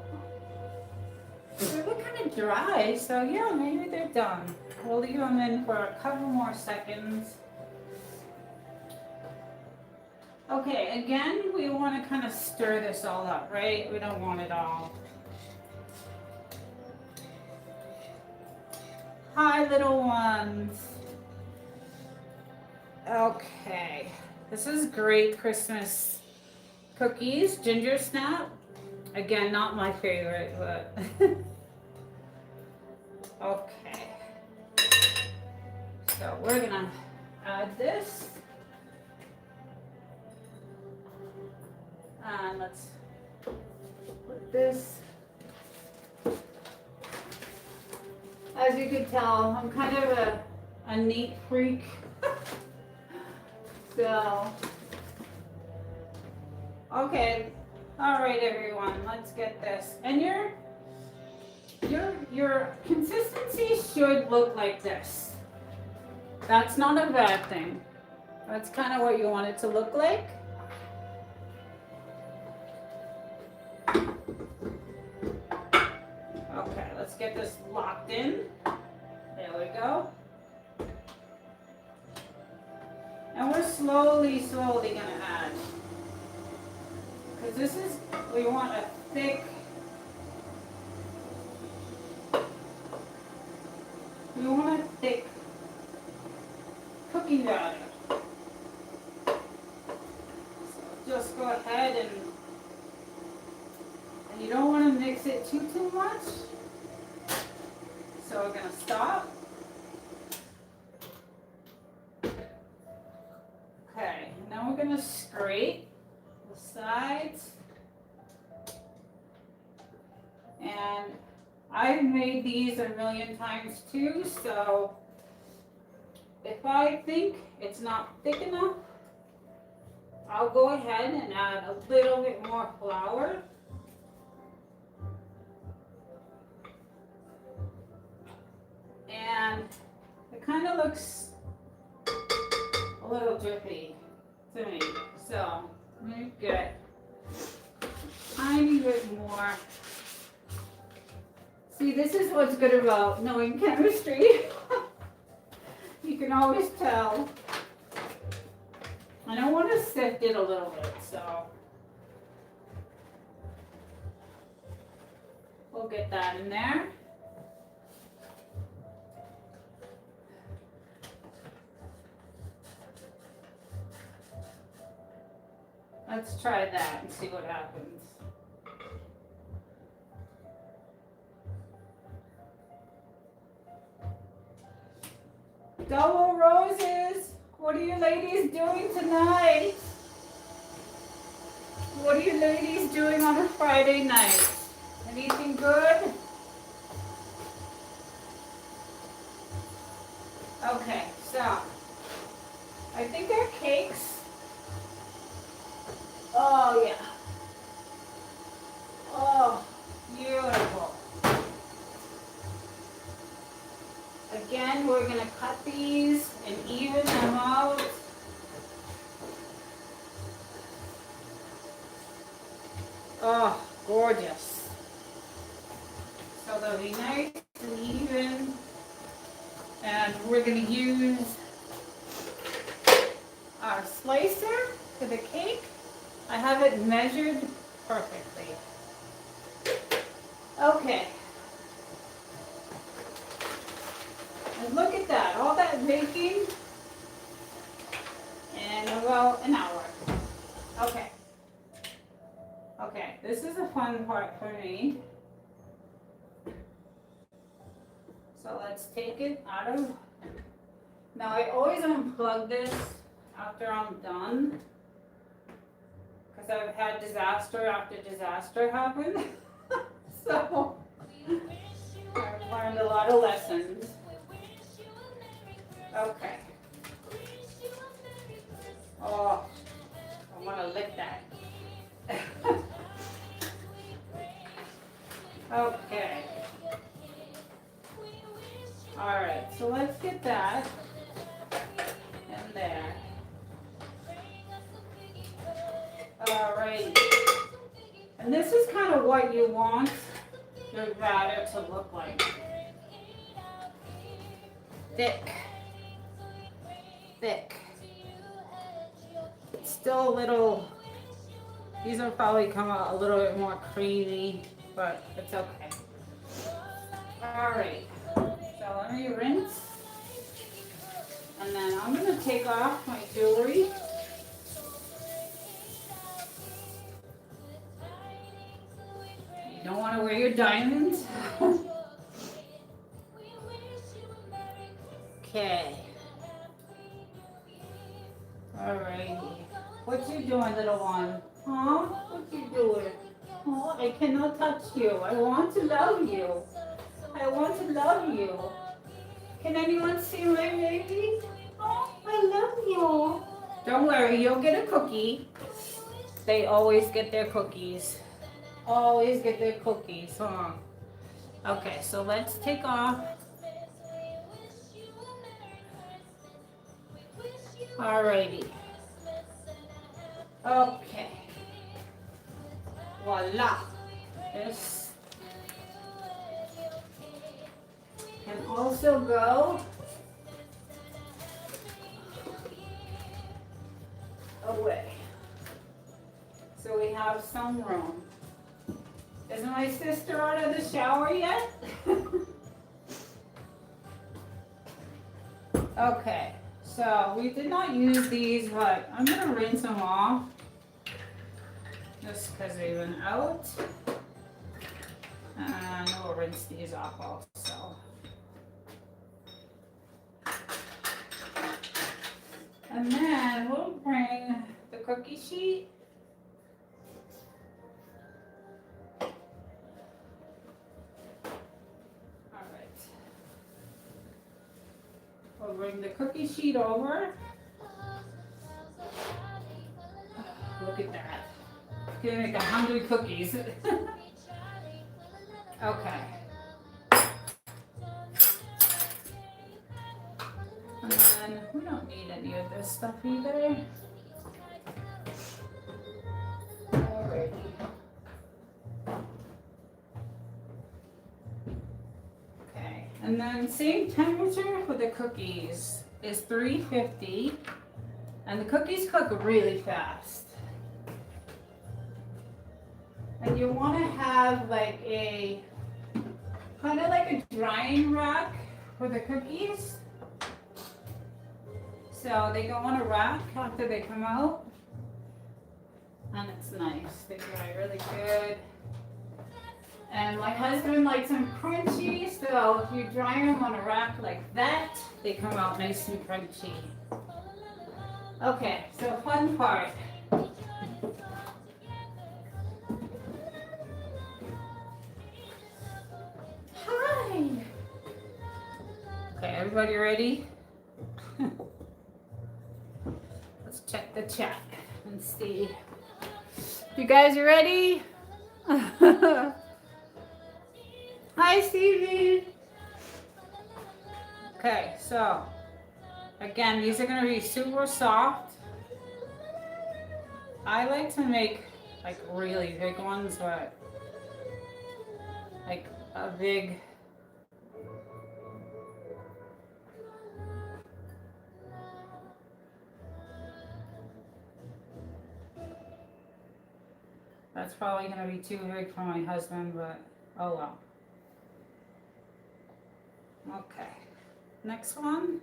they look kind of dry, so yeah, maybe they're done. We'll leave them in for a couple more seconds. Okay, again, we want to kind of stir this all up, right? We don't want it all. Hi, little ones. Okay, this is great Christmas cookies, ginger snap. Again, not my favorite, but okay. So we're gonna add this. And let's put this. As you can tell, I'm kind of a neat freak. So Okay. All right, everyone. Let's get this. And your consistency should look like this. That's not a bad thing. That's kind of what you want it to look like. Okay, let's get this locked in. There we go. And we're slowly gonna add. Because this is, we want a thick, cooking batter. So just go ahead and you don't want to mix it too much. So we're gonna stop. Okay, now we're gonna scrape the sides. And I've made these a million times too, so if I think it's not thick enough, I'll go ahead and add a little bit more flour. And it kind of looks a little drippy to me, so I'm gonna get a tiny bit more. See, this is what's good about knowing chemistry. You can always tell. And I want to sift it a little bit, so we'll get that in there. Let's try that and see what happens. Double roses. What are you ladies doing tonight? What are you ladies doing on a Friday night? Anything good? Okay, so I think our cakes. Oh yeah. Oh, beautiful. Again, we're going to cut these and even them out. Oh, gorgeous. So they'll be nice and even. And we're going to use our slicer for the cake. I have it measured perfectly. Okay. And look at that, all that baking in about an hour. Okay. Okay, this is a fun part for me. So let's take it out of, now I always unplug this after I'm done, because I've had disaster after disaster happen. So I've learned a lot of lessons. Okay. Oh, I want to lick that. Okay. All right, so let's get that in there. All right. And this is kind of what you want your batter to look like. Thick. Thick. It's still a little, these will probably come out a little bit more creamy, but it's okay. All right, so let me rinse. And then I'm gonna take off my jewelry. You don't wanna wear your diamonds. Okay. Alrighty. What you doing, little one? Huh? What you doing? Oh, I cannot touch you. I want to love you. I want to love you. Can anyone see my baby? Oh, I love you. Don't worry, you'll get a cookie. They always get their cookies. Always get their cookies, huh? Okay, so let's take off. Alrighty. Okay. Voila. This can also go away. So we have some room. Is my sister out of the shower yet? Okay, so we did not use these, but I'm gonna rinse them off just because they went out. And we'll rinse these off also. And then we'll bring the cookie sheet. We'll bring the cookie sheet over. Look at that. Gonna make 100 cookies. Okay. And then we don't need any of this stuff either. Alrighty. Okay. And then same temperature for the cookies is 350. And the cookies cook really fast. And you want to have like a kind of like a drying rack for the cookies. So they go on a rack after they come out. And it's nice. They dry really good. And my husband likes them crunchy, so if you dry them on a rack like that, they come out nice and crunchy. Okay, so fun part. Hi! Okay, everybody ready? Let's check the chat and see. You guys ready? Hi, Stevie. Okay, so again, these are going to be super soft. I like to make like really big ones, but like a big. That's probably going to be too big for my husband, but oh well. Okay, next one.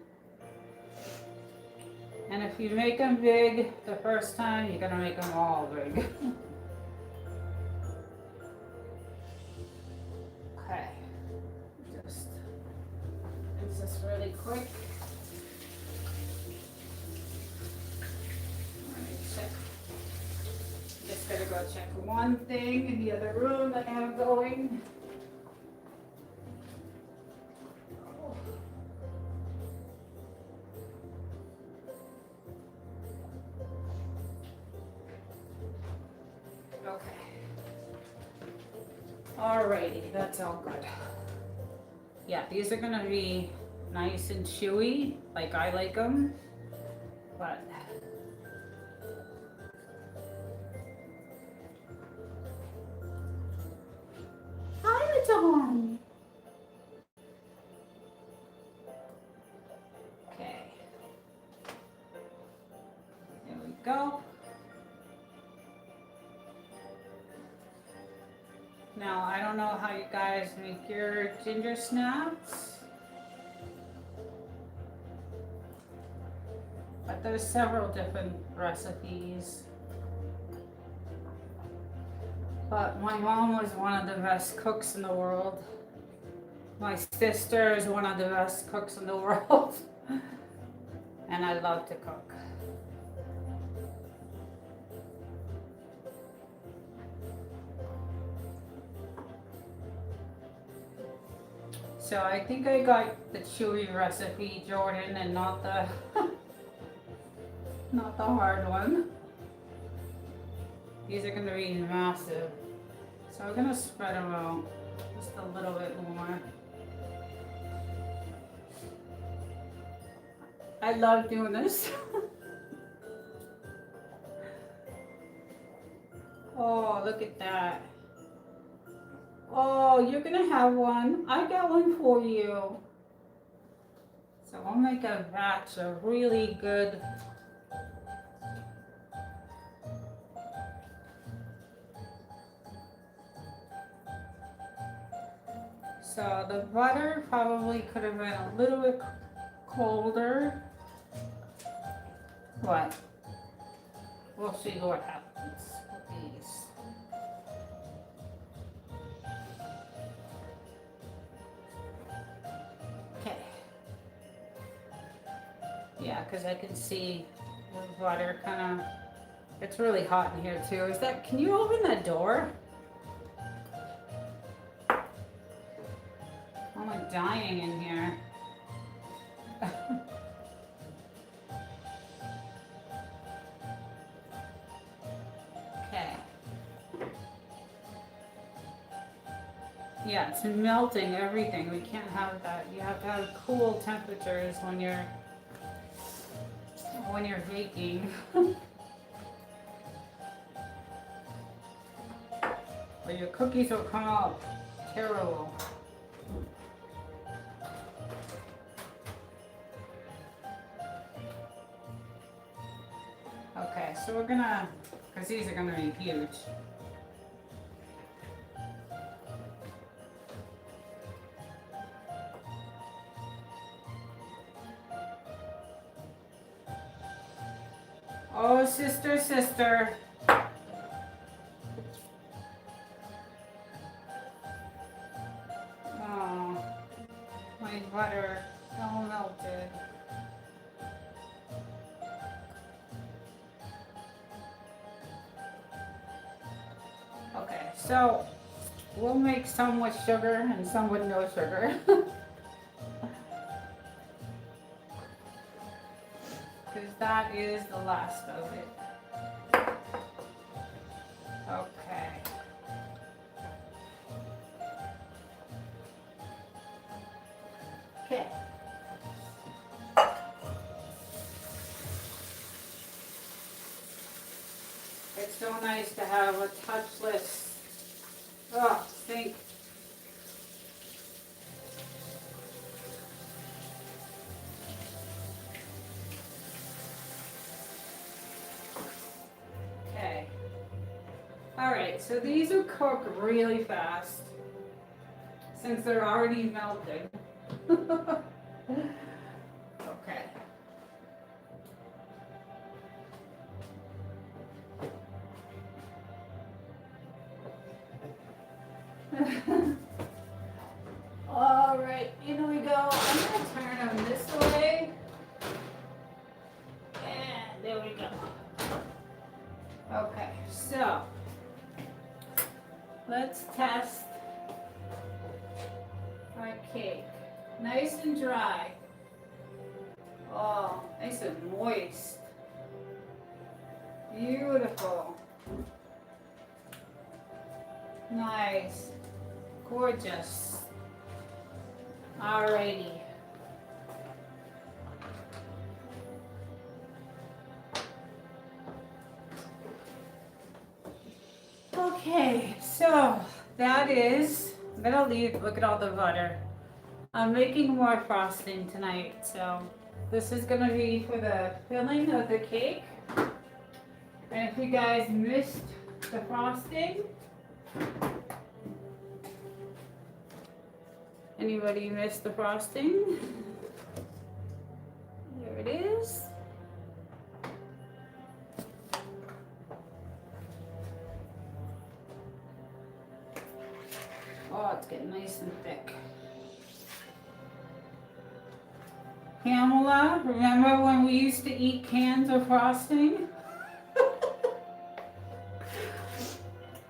And if you make them big the first time, you're gonna make them all big. Okay, just rinse this really quick. Alright, check. Just gotta go check one thing in the other room that I have going. Alrighty, that's all good. Yeah, these are gonna be nice and chewy, like I like them. But hi, little one. Okay. There we go. Now, I don't know how you guys make your ginger snaps, but there's several different recipes. But my mom was one of the best cooks in the world. My sister is one of the best cooks in the world. And I love to cook. So I think I got the chewy recipe, Jordan, and not the, not the hard one. These are gonna be massive. So I'm gonna spread them out just a little bit more. I love doing this. Oh, look at that. Oh, you're gonna have one. I got one for you. So I'll make a batch of really good. So the butter probably could have been a little bit colder. What? We'll see what happens with these. Okay. Yeah, because I can see the butter kind of, it's really hot in here too. Is that, can you open that door? I'm like dying in here. Okay. Yeah, it's melting everything. We can't have that. You have to have cool temperatures when you're baking. Or your cookies will come out terrible. Okay, so we're gonna, because these are gonna be huge. Oh, sister, sister. Oh, my butter all melted. Okay, so we'll make some with sugar and some with no sugar. Because that is the last of it. Okay. Okay. It's so nice to have a touchless, sink. Okay. All right, so these will cook really fast since they're already melted. Okay. All right, in we go. I'm gonna turn them this way. And there we go. Okay, so let's test our cake. Nice and dry. Oh, nice and moist. Beautiful. Nice. Gorgeous. Alrighty. Okay, so that is, I'm gonna leave, look at all the butter. I'm making more frosting tonight, so this is gonna be for the filling of the cake. And if you guys missed the frosting, anybody missed the frosting? There it is. Oh, it's getting nice and thick. Pamela, remember when we used to eat cans of frosting?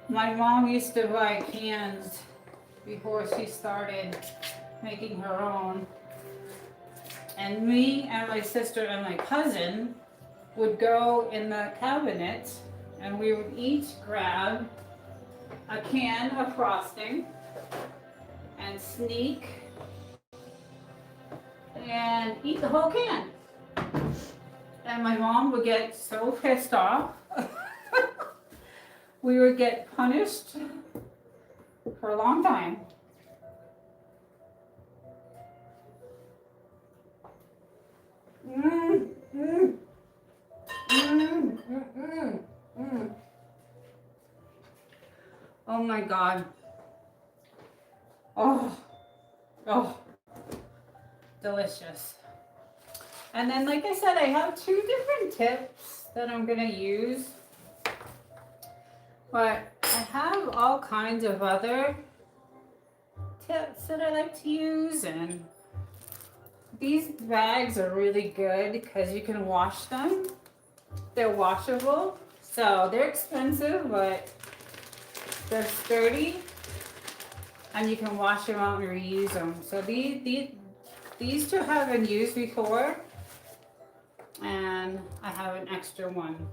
My mom used to buy cans before she started making her own. And me and my sister and my cousin would go in the cabinet and we would each grab a can of frosting and sneak and eat the whole can. And my mom would get so pissed off. We would get punished for a long time. Mm, mm, mm, mm, mm, mm. Oh my God. Oh, oh, delicious. And then, like I said, I have 2 different tips that I'm gonna use. But I have all kinds of other tips that I like to use, and these bags are really good because you can wash them. They're washable, so they're expensive, but they're sturdy, and you can wash them out and reuse them. So these 2 have been used before, and I have an extra one.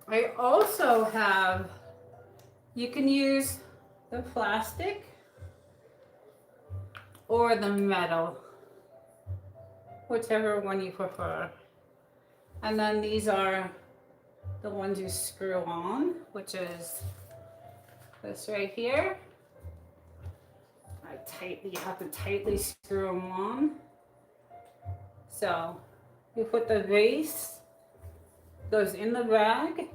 I also have, you can use the plastic or the metal, whichever one you prefer. And then these are the ones you screw on, which is this right here. You have to tightly screw them on. So you put the base, goes in the bag,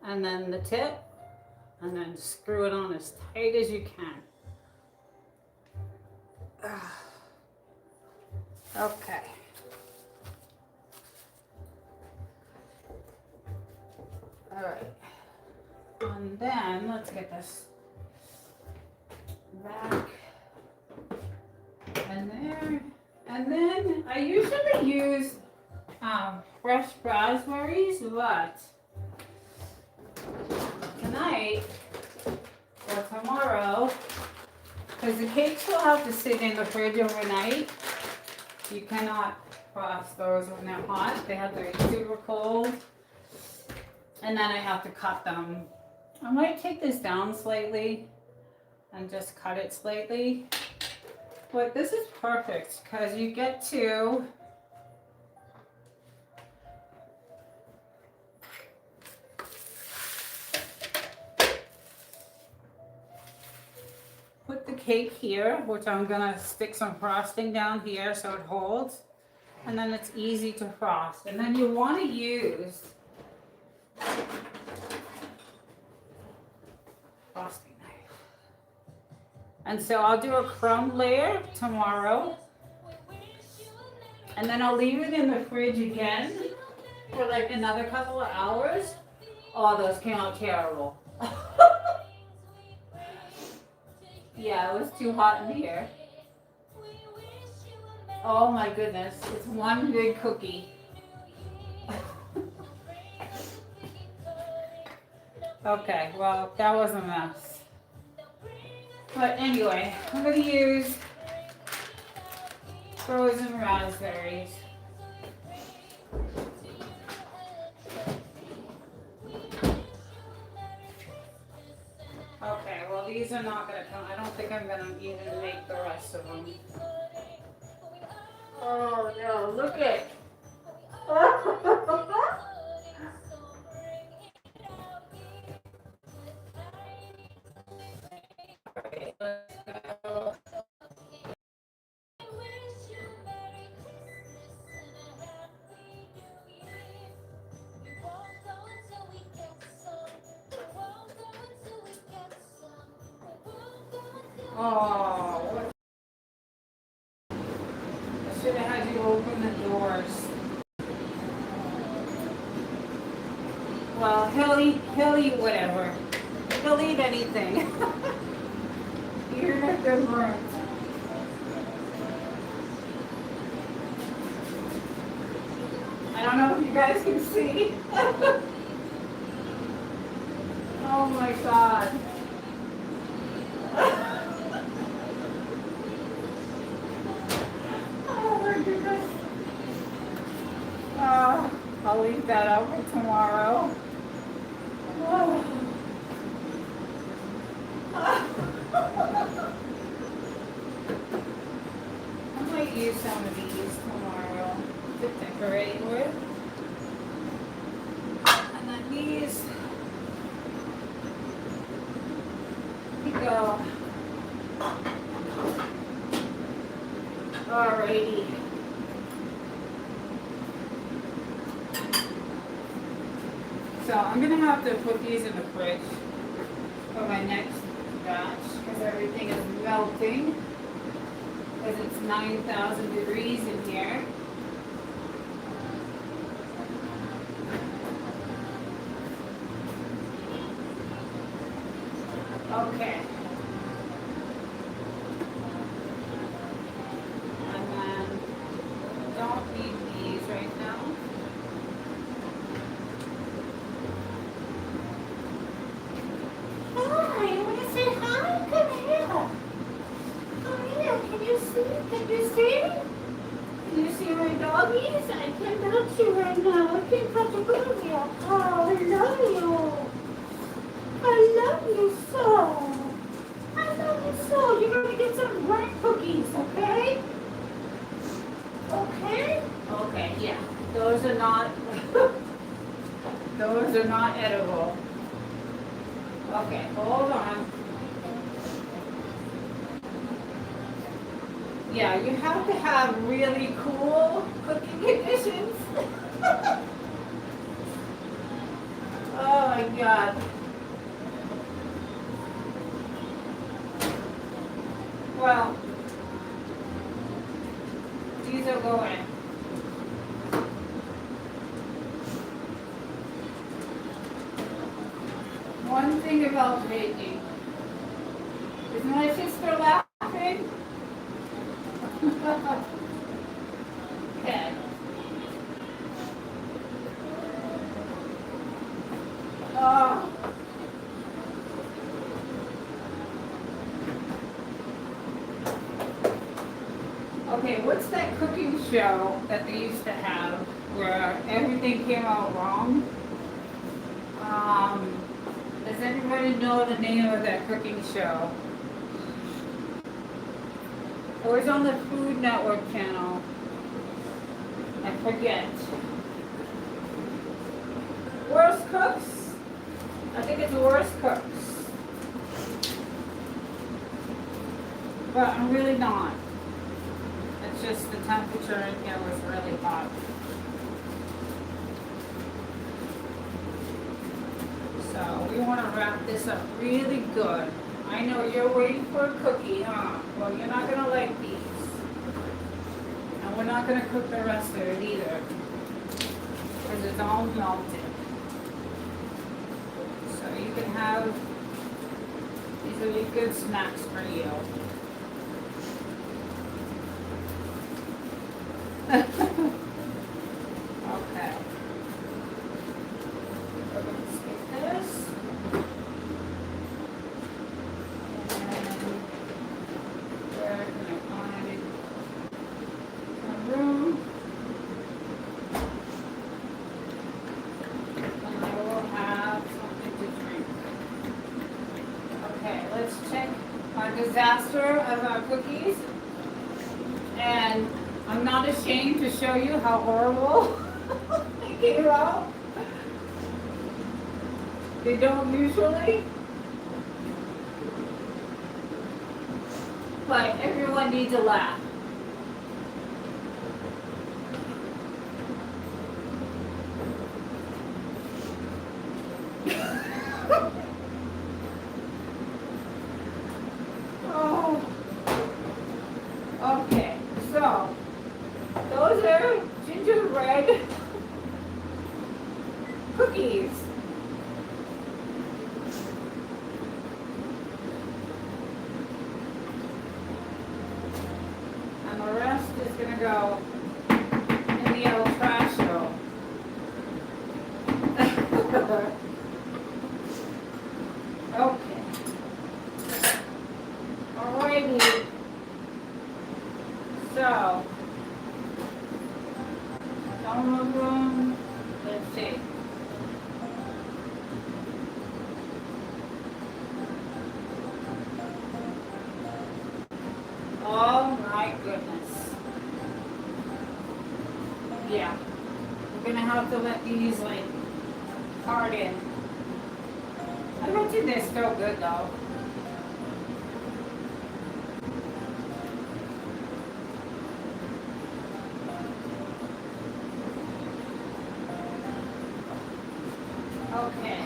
and then the tip, and then screw it on as tight as you can. Okay. All right. And then let's get this back and there. And then I usually use fresh raspberries, but tonight or tomorrow, because the cakes will have to sit in the fridge overnight. You cannot frost those when they're hot. They have to be super cold. And then I have to cut them. I might take this down slightly and just cut it slightly. But this is perfect because you get to put the cake here, which I'm gonna stick some frosting down here so it holds. And then it's easy to frost. And then you want to use frosting knife. And so I'll do a crumb layer tomorrow. And then I'll leave it in the fridge again for like another couple of hours. Oh, those came out terrible. Yeah, it was too hot in here. Oh my goodness, it's one big cookie. Okay, well, that was a mess. But anyway, I'm going to use frozen raspberries. Okay, well, these are not going to come. I don't think I'm going to even make the rest of them. Oh no, look it. Oh, I should have had you open the doors. Well, he'll eat whatever. He'll eat anything. You're in a good room. I don't know if you guys can see. Oh my God. I'll leave that out for tomorrow. Oh. I might use some of these tomorrow to decorate with. And then these, here we go. Alrighty. So I'm gonna have to put these in the fridge for my next batch because everything is melting because it's 9,000 degrees in here. Okay. And then don't need these right now. Hi, you want to say hi? Come here. Come here. Can you see? Can you see? Can you see my doggies? I can't touch you right now. I can't touch a baby. Oh, I love you. I love you so. I love you so. You're going to get some bread cookies, okay? Okay? Okay, yeah. Those are not, those are not edible. Okay, hold on. Yeah, you have to have really cool cooking conditions. Oh my God. Well, these are going. One thing about baking. Is my sister laughing? Okay. Oh. Okay, what's that cooking show that they used to have where everything came out wrong? Does anybody know the name of that cooking show? It was on the Food Network channel. I forget. Worst Cooks? I think it's Worst Cooks. But I'm really not. It's just the temperature in here was really hot. So we want to wrap this up really good. I know you're waiting for a cookie, huh? Well, you're not going to like these. And we're not going to cook the rest of it either. Because it's all melted. So you can have, these will be good snacks for you. Okay. We're going to skip this. Disaster of our cookies, and I'm not ashamed to show you how horrible they came out. They don't usually, but everyone needs a laugh. Okay, so those are gingerbread cookies. And the rest is going to go in the old trash show. Okay. Alrighty. So, some of them, they See. Oh my goodness. Yeah. We're gonna have to let these like harden. I bet you they're still good though. Okay.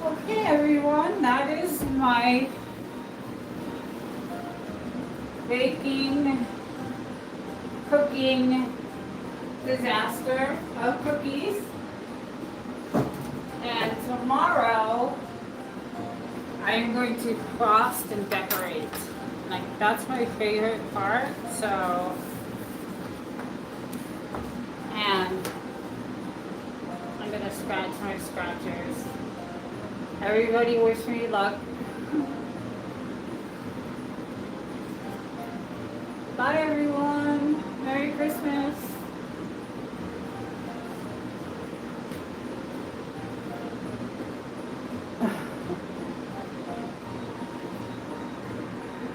Okay, everyone, that is my baking, cooking disaster of cookies. And tomorrow, I am going to frost and decorate. Like, that's my favorite part, so. And I'm gonna scratch my scratchers. Everybody wish me luck. Bye everyone.